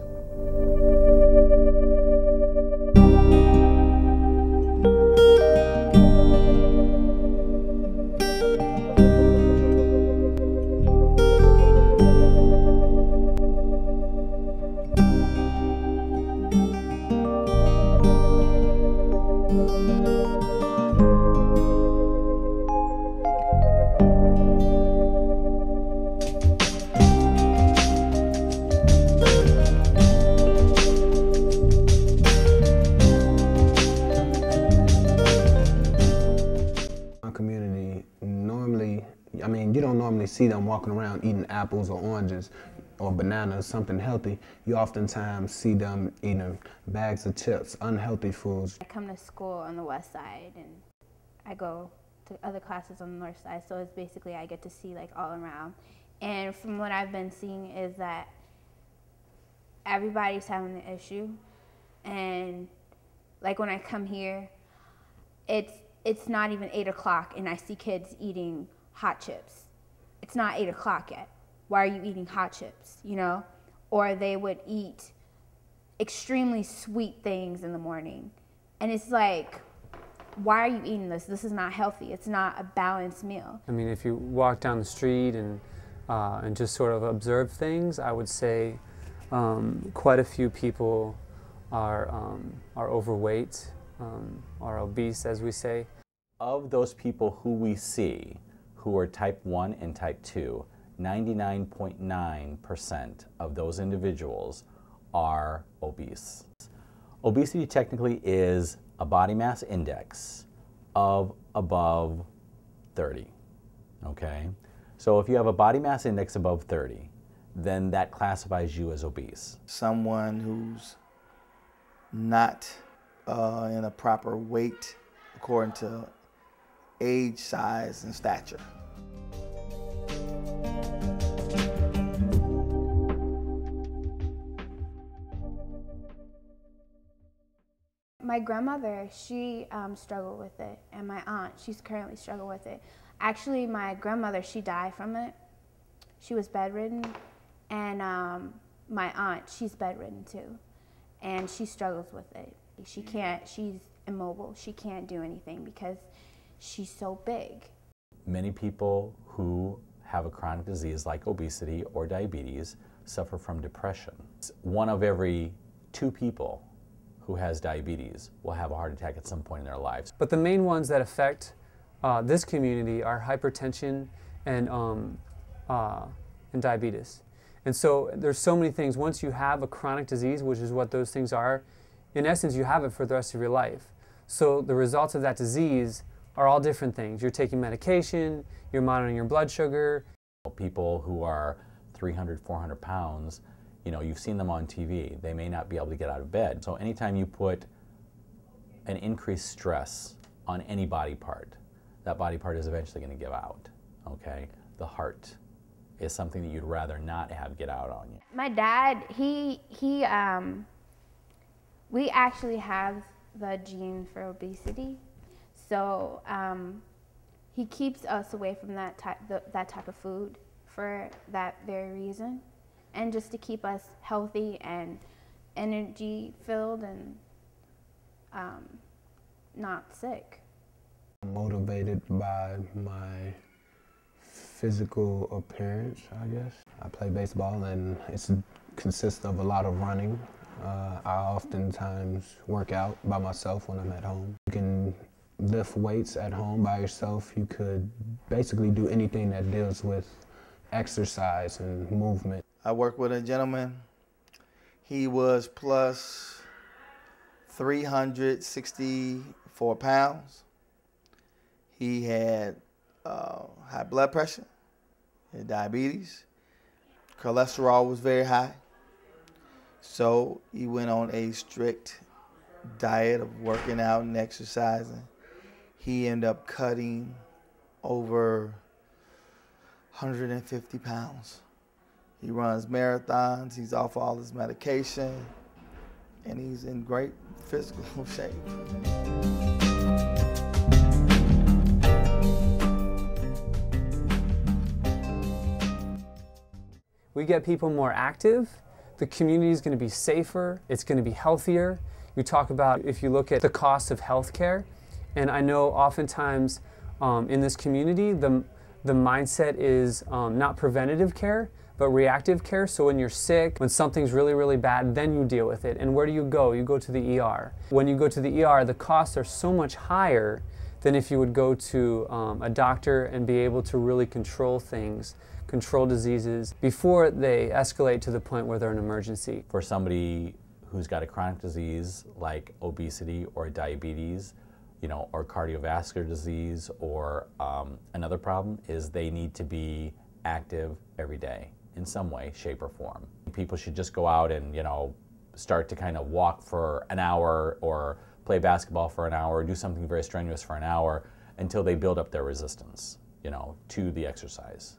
You don't normally see them walking around eating apples or oranges or bananas, something healthy. You oftentimes see them eating bags of chips, unhealthy foods. I come to school on the west side and I go to other classes on the north side, so it's basically I get to see like all around. And from what I've been seeing is that everybody's having the issue, and like when I come here, it's not even 8 o'clock and I see kids eating hot chips. It's not 8 o'clock yet. Why are you eating hot chips, Or they would eat extremely sweet things in the morning. And it's like, why are you eating this? This is not healthy. It's not a balanced meal. I mean, if you walk down the street and just sort of observe things, I would say quite a few people are overweight, are obese, as we say. Of those people who we see who are type 1 and type 2, 99.9% of those individuals are obese. Obesity technically is a body mass index of above 30, okay? So if you have a body mass index above 30, then that classifies you as obese. Someone who's not in a proper weight according to age, size, and stature. My grandmother, she struggled with it, and my aunt, she's currently struggling with it. Actually, my grandmother, she died from it. She was bedridden, and my aunt, she's bedridden too, and she struggles with it. She's immobile. She can't do anything because she's so big. Many people who have a chronic disease like obesity or diabetes suffer from depression. 1 of every 2 people who has diabetes will have a heart attack at some point in their lives. But the main ones that affect this community are hypertension and diabetes. And so there's so many things. Once you have a chronic disease, which is what those things are, in essence, you have it for the rest of your life. So the results of that disease are all different things. You're taking medication, you're monitoring your blood sugar. People who are 300, 400 pounds, you know, you've seen them on TV. They may not be able to get out of bed. So anytime you put an increased stress on any body part, that body part is eventually going to give out, okay? The heart is something that you'd rather not have get out on you. My dad, we actually have the gene for obesity, so he keeps us away from that type of food for that very reason, and just to keep us healthy and energy filled and not sick. I'm motivated by my physical appearance, I guess. I play baseball and it consists of a lot of running. I oftentimes work out by myself when I'm at home. You can lift weights at home by yourself. You could basically do anything that deals with exercise and movement. I work with a gentleman. He was plus 364 pounds. He had high blood pressure, he had diabetes, cholesterol was very high. So he went on a strict diet of working out and exercising. He ended up cutting over 150 pounds. He runs marathons, he's off all his medication, and he's in great physical shape. We get people more active, the community is going to be safer, it's going to be healthier. You talk about, if you look at the cost of healthcare, and I know oftentimes in this community, the mindset is not preventative care, but reactive care. So when you're sick, when something's really, really bad, then you deal with it. And where do you go? You go to the ER. When you go to the ER, the costs are so much higher than if you would go to a doctor and be able to really control things, control diseases before they escalate to the point where they're an emergency. For somebody who's got a chronic disease like obesity or diabetes, you know, or cardiovascular disease, or another problem is they need to be active every day in some way, shape, or form. People should just go out and, you know, start to kind of walk for an hour or play basketball for an hour, or do something very strenuous for an hour until they build up their resistance, you know, to the exercise.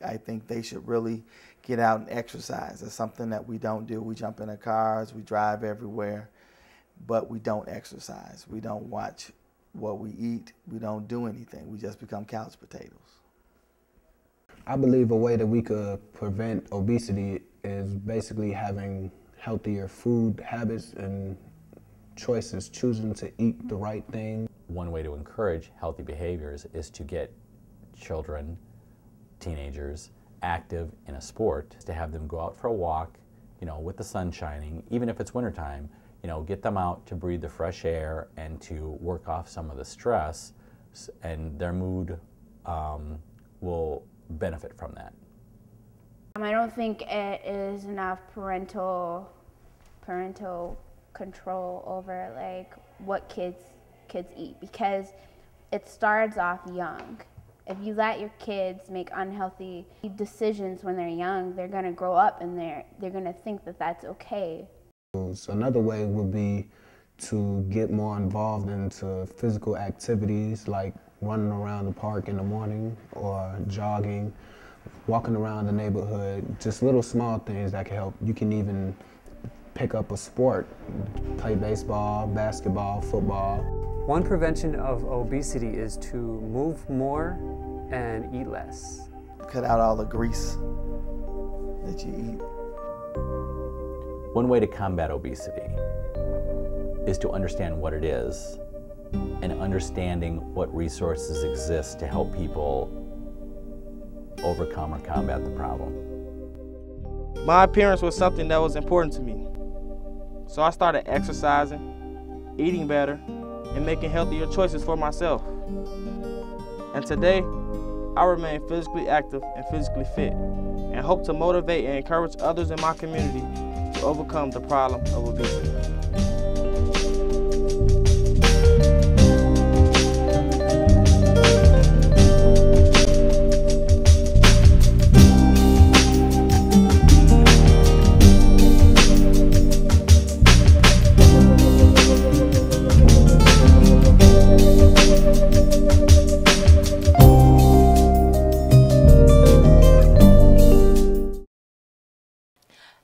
I think they should really get out and exercise. It's something that we don't do. We jump in our cars, we drive everywhere, but we don't exercise. We don't watch what we eat. We don't do anything. We just become couch potatoes. I believe a way that we could prevent obesity is basically having healthier food habits and choices, choosing to eat the right thing. One way to encourage healthy behaviors is to get children, teenagers, active in a sport, to have them go out for a walk, you know, with the sun shining, even if it's wintertime, you know, get them out to breathe the fresh air and to work off some of the stress, and their mood will benefit from that. I don't think it is enough parental control over like what kids eat, because it starts off young. If you let your kids make unhealthy decisions when they're young, they're going to grow up and they're going to think that that's okay. Another way would be to get more involved into physical activities like running around the park in the morning or jogging, walking around the neighborhood, just little small things that can help. You can even pick up a sport, play baseball, basketball, football. One prevention of obesity is to move more and eat less. Cut out all the grease that you eat. One way to combat obesity is to understand what it is and understanding what resources exist to help people overcome or combat the problem. My appearance was something that was important to me. So I started exercising, eating better, and making healthier choices for myself. And today, I remain physically active and physically fit, and hope to motivate and encourage others in my community to overcome the problem of obesity.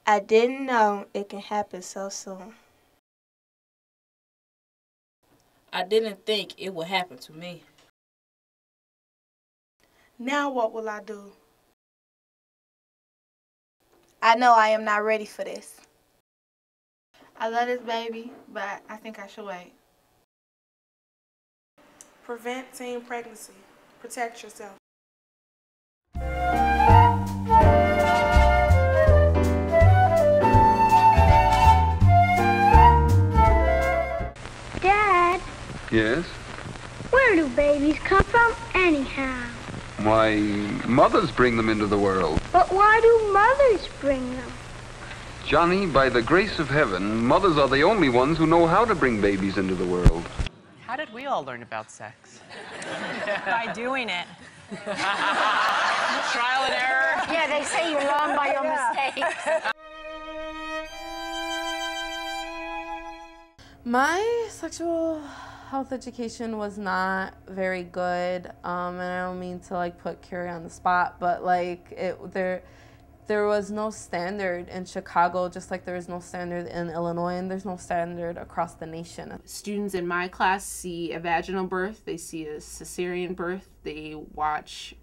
I didn't know it can happen so soon. I didn't think it would happen to me. Now what will I do? I know I am not ready for this. I love this baby, but I think I should wait. Prevent teen pregnancy. Protect yourself. Dad, Yes? where do babies come from anyhow? Why, mothers bring them into the world. But why do mothers bring them? Johnny, by the grace of heaven, mothers are the only ones who know how to bring babies into the world. How did we all learn about sex? By doing it. Trial and error. Yeah, they say you learn by your mistakes. My sexual health education was not very good, and I don't mean to like put Carrie on the spot, but like there was no standard in Chicago, just like there is no standard in Illinois, and there's no standard across the nation. Students in my class see a vaginal birth, they see a cesarean birth, they watch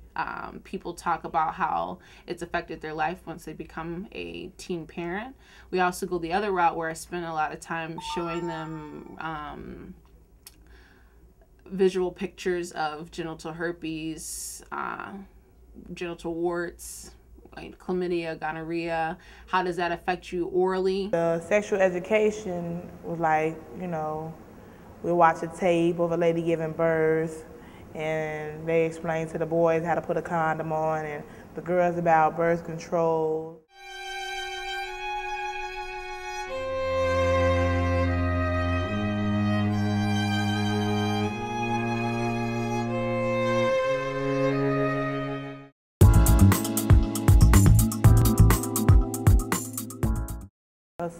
people talk about how it's affected their life once they become a teen parent. We also go the other route where I spend a lot of time showing them visual pictures of genital herpes, genital warts, like chlamydia, gonorrhea. How does that affect you orally? The sexual education was like, you know, we watch a tape of a lady giving birth, and they explain to the boys how to put a condom on, and the girls about birth control.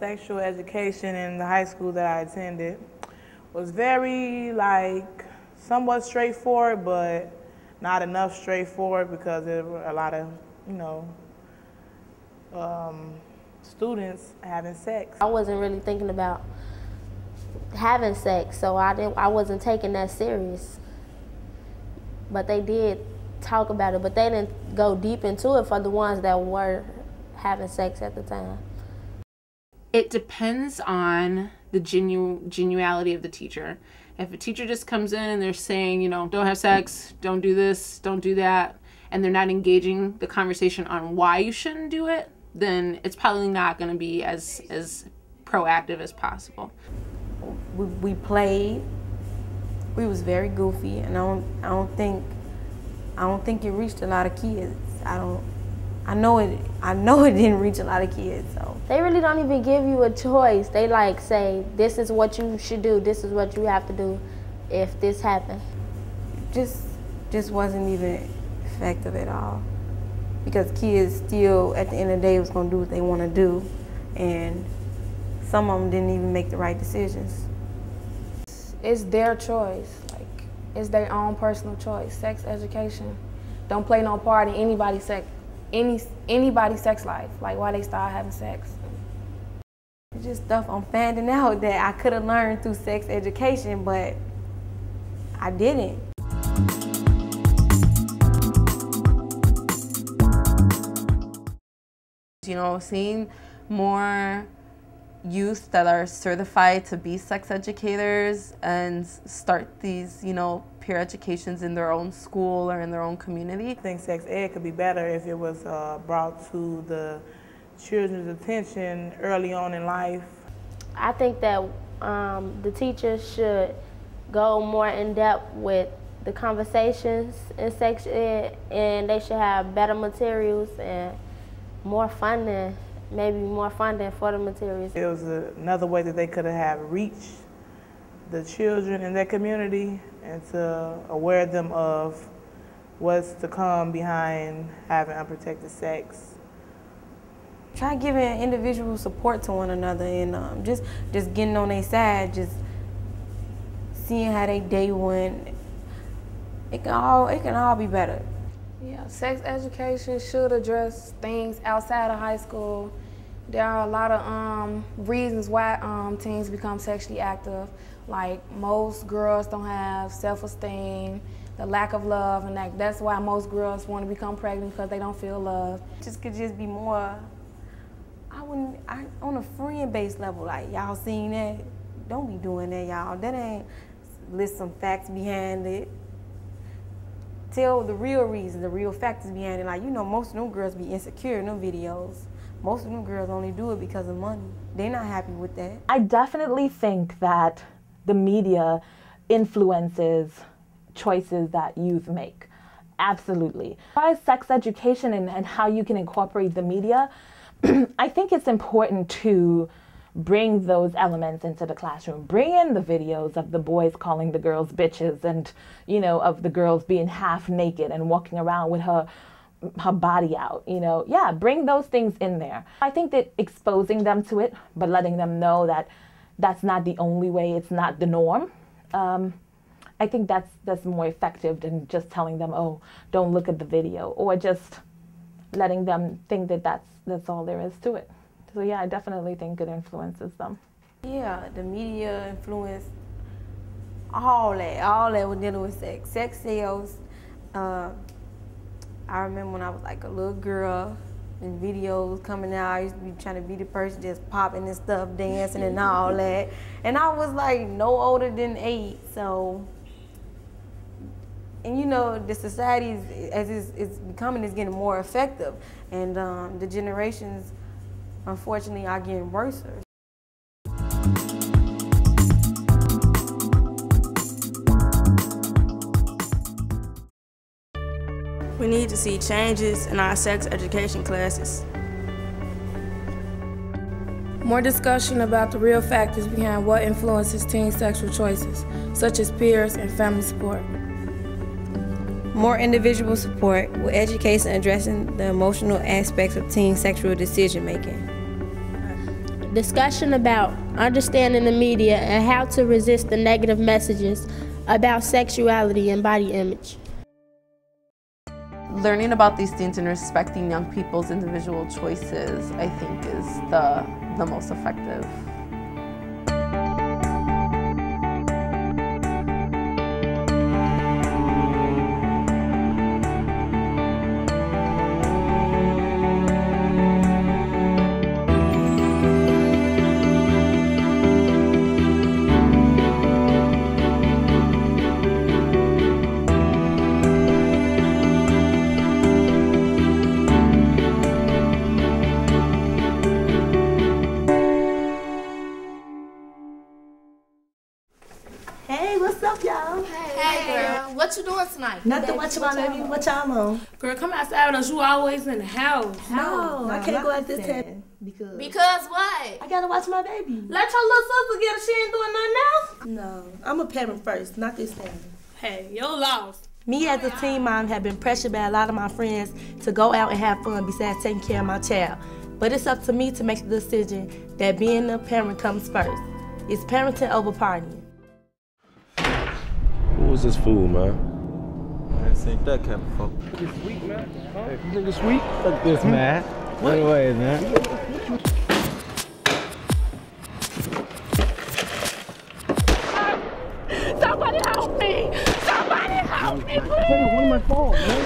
Sexual education in the high school that I attended was very somewhat straightforward, but not enough straightforward because there were a lot of, you know, students having sex. I wasn't really thinking about having sex, so I wasn't taking that serious. But they did talk about it, but they didn't go deep into it for the ones that were having sex at the time. It depends on the genuality of the teacher. If a teacher just comes in and they're saying, you know, don't have sex, don't do this, don't do that, and they're not engaging the conversation on why you shouldn't do it, then it's probably not going to be as proactive as possible. We played. We was very goofy, and I don't think it reached a lot of kids. I know it didn't reach a lot of kids. So they really don't even give you a choice. They like say, this is what you should do, this is what you have to do if this happened. Just wasn't even effective at all. Because kids still, at the end of the day, was gonna do what they wanna do, and some of them didn't even make the right decisions. It's their choice, it's their own personal choice. Sex education don't play no part in anybody's sex life, like why they start having sex. It's just stuff I'm finding out that I could have learned through sex education, but I didn't. You know, seeing more youth that are certified to be sex educators and start these, you know, peer educations in their own school or in their own community. I think sex ed could be better if it was brought to the children's attention early on in life. I think that the teachers should go more in depth with the conversations in sex ed, and they should have better materials and more funding, maybe more funding for the materials. It was another way that they could have reached the children in their community and to aware them of what's to come behind having unprotected sex. Try giving individual support to one another, and just getting on their side, just seeing how they day went. It can all be better. Yeah, sex education should address things outside of high school There are a lot of reasons why teens become sexually active. Like most girls don't have self-esteem, the lack of love, and that's why most girls want to become pregnant because they don't feel love. Just could just be more, on a friend-based level, like y'all seen that? Don't be doing that, y'all. That ain't, list some facts behind it. Tell the real reason, the real factors behind it. Like, you know, most of them girls be insecure in them videos. Most of them girls only do it because of money. They're not happy with that. I definitely think that the media influences choices that youth make. Absolutely. As far as sex education and how you can incorporate the media, I think it's important to bring those elements into the classroom. Bring in the videos of the boys calling the girls bitches and, you know, of the girls being half naked and walking around with her body out, you know. Yeah, bring those things in there. I think that exposing them to it, but letting them know that that's not the only way, it's not the norm. I think that's more effective than just telling them, oh, don't look at the video, or just letting them think that that's all there is to it. So yeah, I definitely think it influences them. Yeah, the media influence all that we're dealing with sex. Sex sales. I remember when I was like a little girl and videos coming out, I used to be trying to be the person just popping and stuff, dancing and all that. And I was like no older than 8, so. And you know, the society, as it's becoming, is getting more effective. And the generations, unfortunately, are getting worse. We need to see changes in our sex education classes. More discussion about the real factors behind what influences teen sexual choices, such as peers and family support. More individual support with education addressing the emotional aspects of teen sexual decision making. Discussion about understanding the media and how to resist the negative messages about sexuality and body image. Learning about these things and respecting young people's individual choices, I think, is the most effective. What you doing tonight? Nothing. What you want, baby? What y'all on? Girl, come outside with us. You always in the house. No, I can't go at this time. Because what? I gotta watch my baby. Let your little sister get her. She ain't doing nothing else? No, I'm a parent first, not this time. Hey, you're lost. Me as a teen mom have been pressured by a lot of my friends to go out and have fun besides taking care of my child. But it's up to me to make the decision that being a parent comes first. It's parenting over partying. What was this food, man? I ain't seen that kind before. You niggas sweet, man. Huh? You niggas sweet? Fuck this, man. What way, man? Somebody help me! Somebody help me, please! Hey, what am I for, man?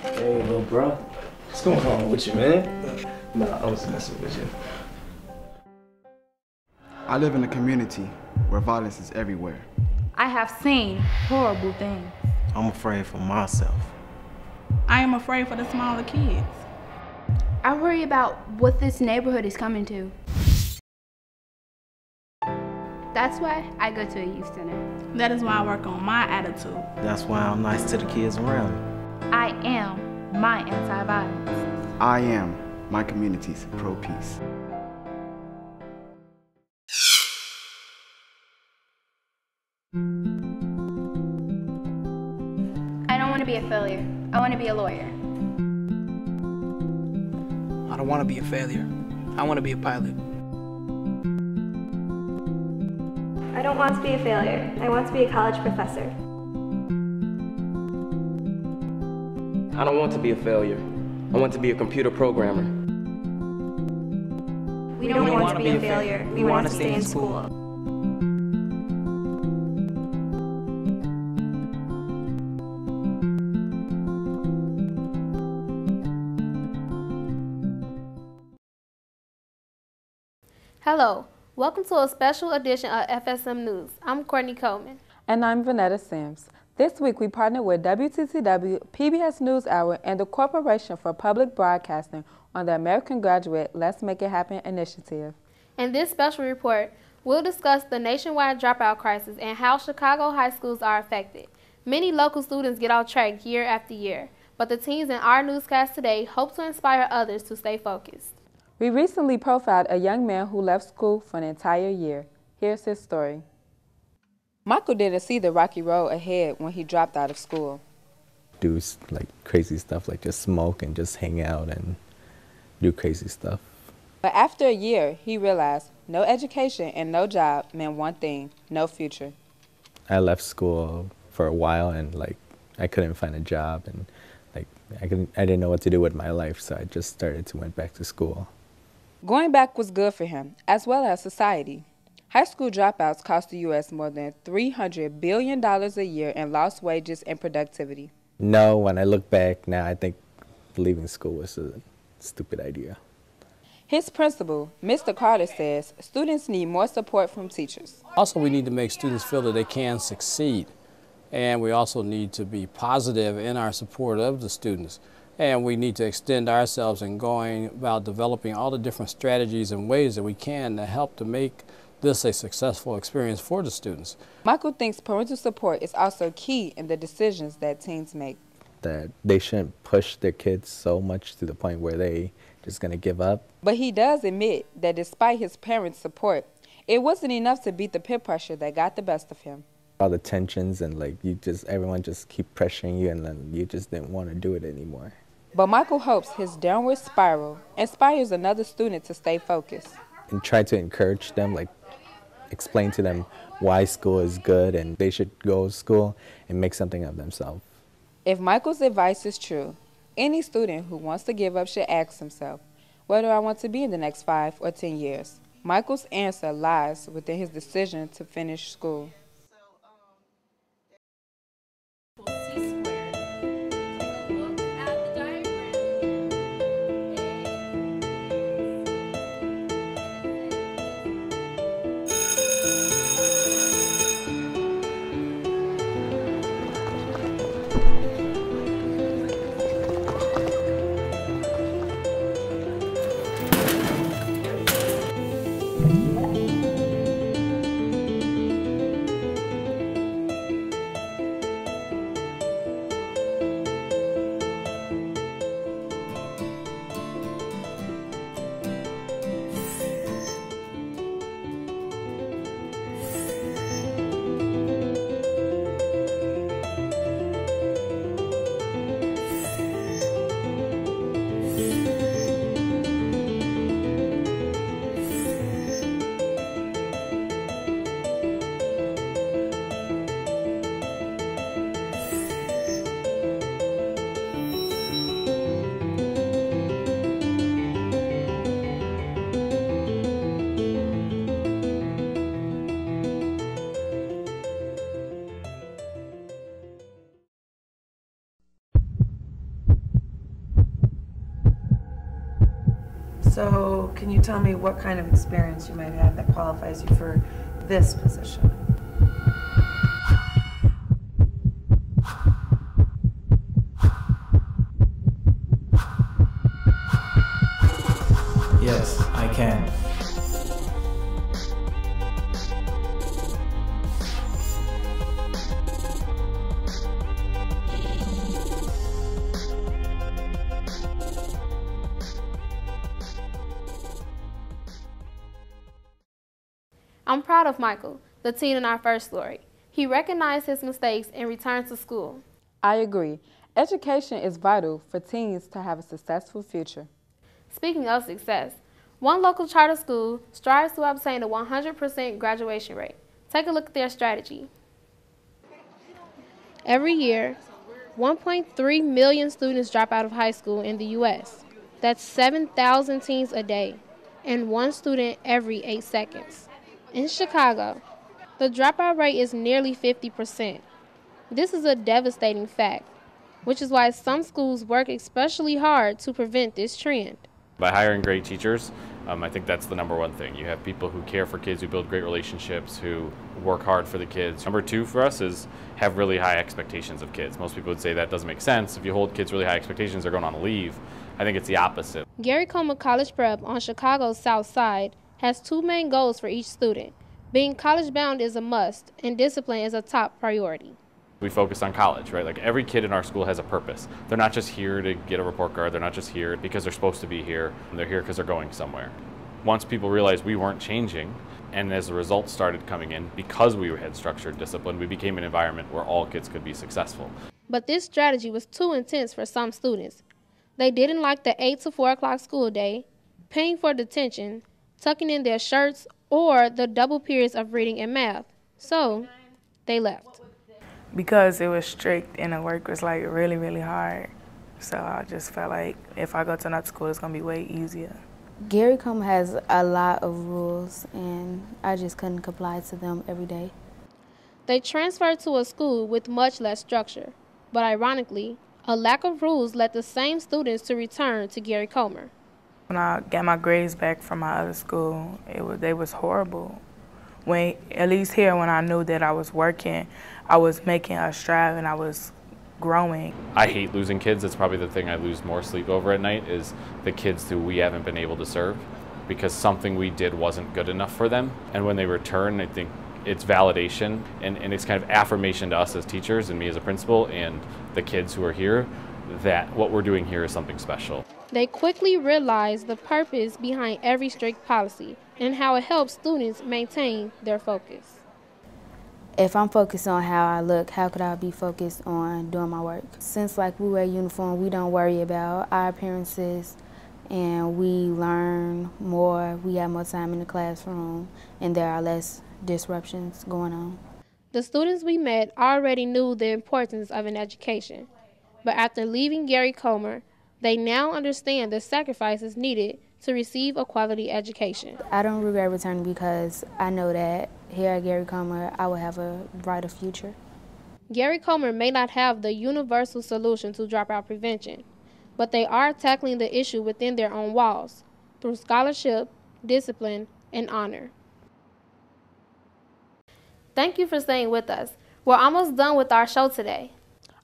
Hey, little bro. What's going on with you, man? Nah, I was messing with you. I live in a community where violence is everywhere. I have seen horrible things. I'm afraid for myself. I am afraid for the smaller kids. I worry about what this neighborhood is coming to. That's why I go to a youth center. That is why I work on my attitude. That's why I'm nice to the kids around me. I am my anti-violence. I am my community's pro-peace. I don't want to be a failure. I want to be a lawyer. I don't want to be a failure. I want to be a pilot. I don't want to be a failure. I want to be a college professor. I don't want to be a failure. I want to be a computer programmer. We don't want to be a failure. We want to stay in school. Hello, welcome to a special edition of FSM News. I'm Courtney Coleman. And I'm Vanetta Sims. This week we partnered with WTCW, PBS NewsHour, and the Corporation for Public Broadcasting on the American Graduate Let's Make It Happen initiative. In this special report, we'll discuss the nationwide dropout crisis and how Chicago high schools are affected. Many local students get off track year after year, but the teens in our newscast today hope to inspire others to stay focused. We recently profiled a young man who left school for an entire year. Here's his story. Michael didn't see the rocky road ahead when he dropped out of school. Do like crazy stuff, like just smoke and just hang out and do crazy stuff. But after a year, he realized no education and no job meant one thing: no future. I left school for a while and like I couldn't find a job and like I didn't know what to do with my life, so I just went back to school. Going back was good for him, as well as society. High school dropouts cost the U.S. more than $300 billion a year in lost wages and productivity. No, when I look back now, I think leaving school was a stupid idea. His principal, Mr. Carter, says students need more support from teachers. Also, we need to make students feel that they can succeed. And we also need to be positive in our support of the students. And we need to extend ourselves in going about developing all the different strategies and ways that we can to help to make this a successful experience for the students. Michael thinks parental support is also key in the decisions that teens make. That they shouldn't push their kids so much to the point where they just going to give up. But he does admit that despite his parents' support, it wasn't enough to beat the peer pressure that got the best of him. All the tensions and like everyone just keep pressuring you and then you just didn't want to do it anymore. But Michael hopes his downward spiral inspires another student to stay focused. And try to encourage them, like explain to them why school is good and they should go to school and make something of themselves. If Michael's advice is true, any student who wants to give up should ask himself, where do I want to be in the next 5 or 10 years? Michael's answer lies within his decision to finish school. So can you tell me what kind of experience you might have that qualifies you for this position? Yes, I can. I'm proud of Michael, the teen in our first story. He recognized his mistakes and returned to school. I agree. Education is vital for teens to have a successful future. Speaking of success, one local charter school strives to obtain a 100% graduation rate. Take a look at their strategy. Every year, 1.3 million students drop out of high school in the U.S. That's 7,000 teens a day, and one student every 8 seconds. In Chicago, the dropout rate is nearly 50%. This is a devastating fact, which is why some schools work especially hard to prevent this trend. By hiring great teachers, I think that's the #1 thing. You have people who care for kids, who build great relationships, who work hard for the kids. #2 for us is have really high expectations of kids. Most people would say that doesn't make sense. If you hold kids really high expectations, they're going on a leave. I think it's the opposite. Gary Comer College Prep on Chicago's South Side has 2 main goals for each student. Being college-bound is a must, and discipline is a top priority. We focus on college, right? Like every kid in our school has a purpose. They're not just here to get a report card. They're not just here because they're supposed to be here. They're here because they're going somewhere. Once people realized we weren't changing, and as the results started coming in, because we had structured discipline, we became an environment where all kids could be successful. But this strategy was too intense for some students. They didn't like the 8 to 4 o'clock school day, paying for detention, tucking in their shirts, or the double periods of reading and math. So they left. Because it was strict and the work was like really, really hard. So I just felt like if I go to another school, it's gonna be way easier. Gary Comer has a lot of rules, and I just couldn't comply to them every day. They transferred to a school with much less structure, but ironically, a lack of rules led the same students to return to Gary Comer. When I got my grades back from my other school, they was horrible. When, at least here, when I knew that I was working, I was making a stride and I was growing. I hate losing kids. That's probably the thing I lose more sleep over at night is the kids who we haven't been able to serve because something we did wasn't good enough for them. And when they return, I think it's validation and it's kind of affirmation to us as teachers and me as a principal and the kids who are here that what we're doing here is something special. They quickly realized the purpose behind every strict policy and how it helps students maintain their focus. If I'm focused on how I look, how could I be focused on doing my work? Since like we wear uniform, we don't worry about our appearances and we learn more, we have more time in the classroom and there are less disruptions going on. The students we met already knew the importance of an education, but after leaving Gary Comer, they now understand the sacrifices needed to receive a quality education. I don't regret returning because I know that here at Gary Comer, I will have a brighter future. Gary Comer may not have the universal solution to dropout prevention, but they are tackling the issue within their own walls through scholarship, discipline, and honor. Thank you for staying with us. We're almost done with our show today.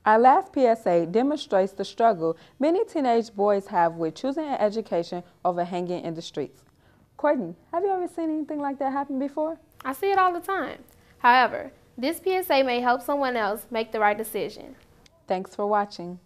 Our last PSA demonstrates the struggle many teenage boys have with choosing an education over hanging in the streets. Courtney, have you ever seen anything like that happen before? I see it all the time. However, this PSA may help someone else make the right decision. Thanks for watching.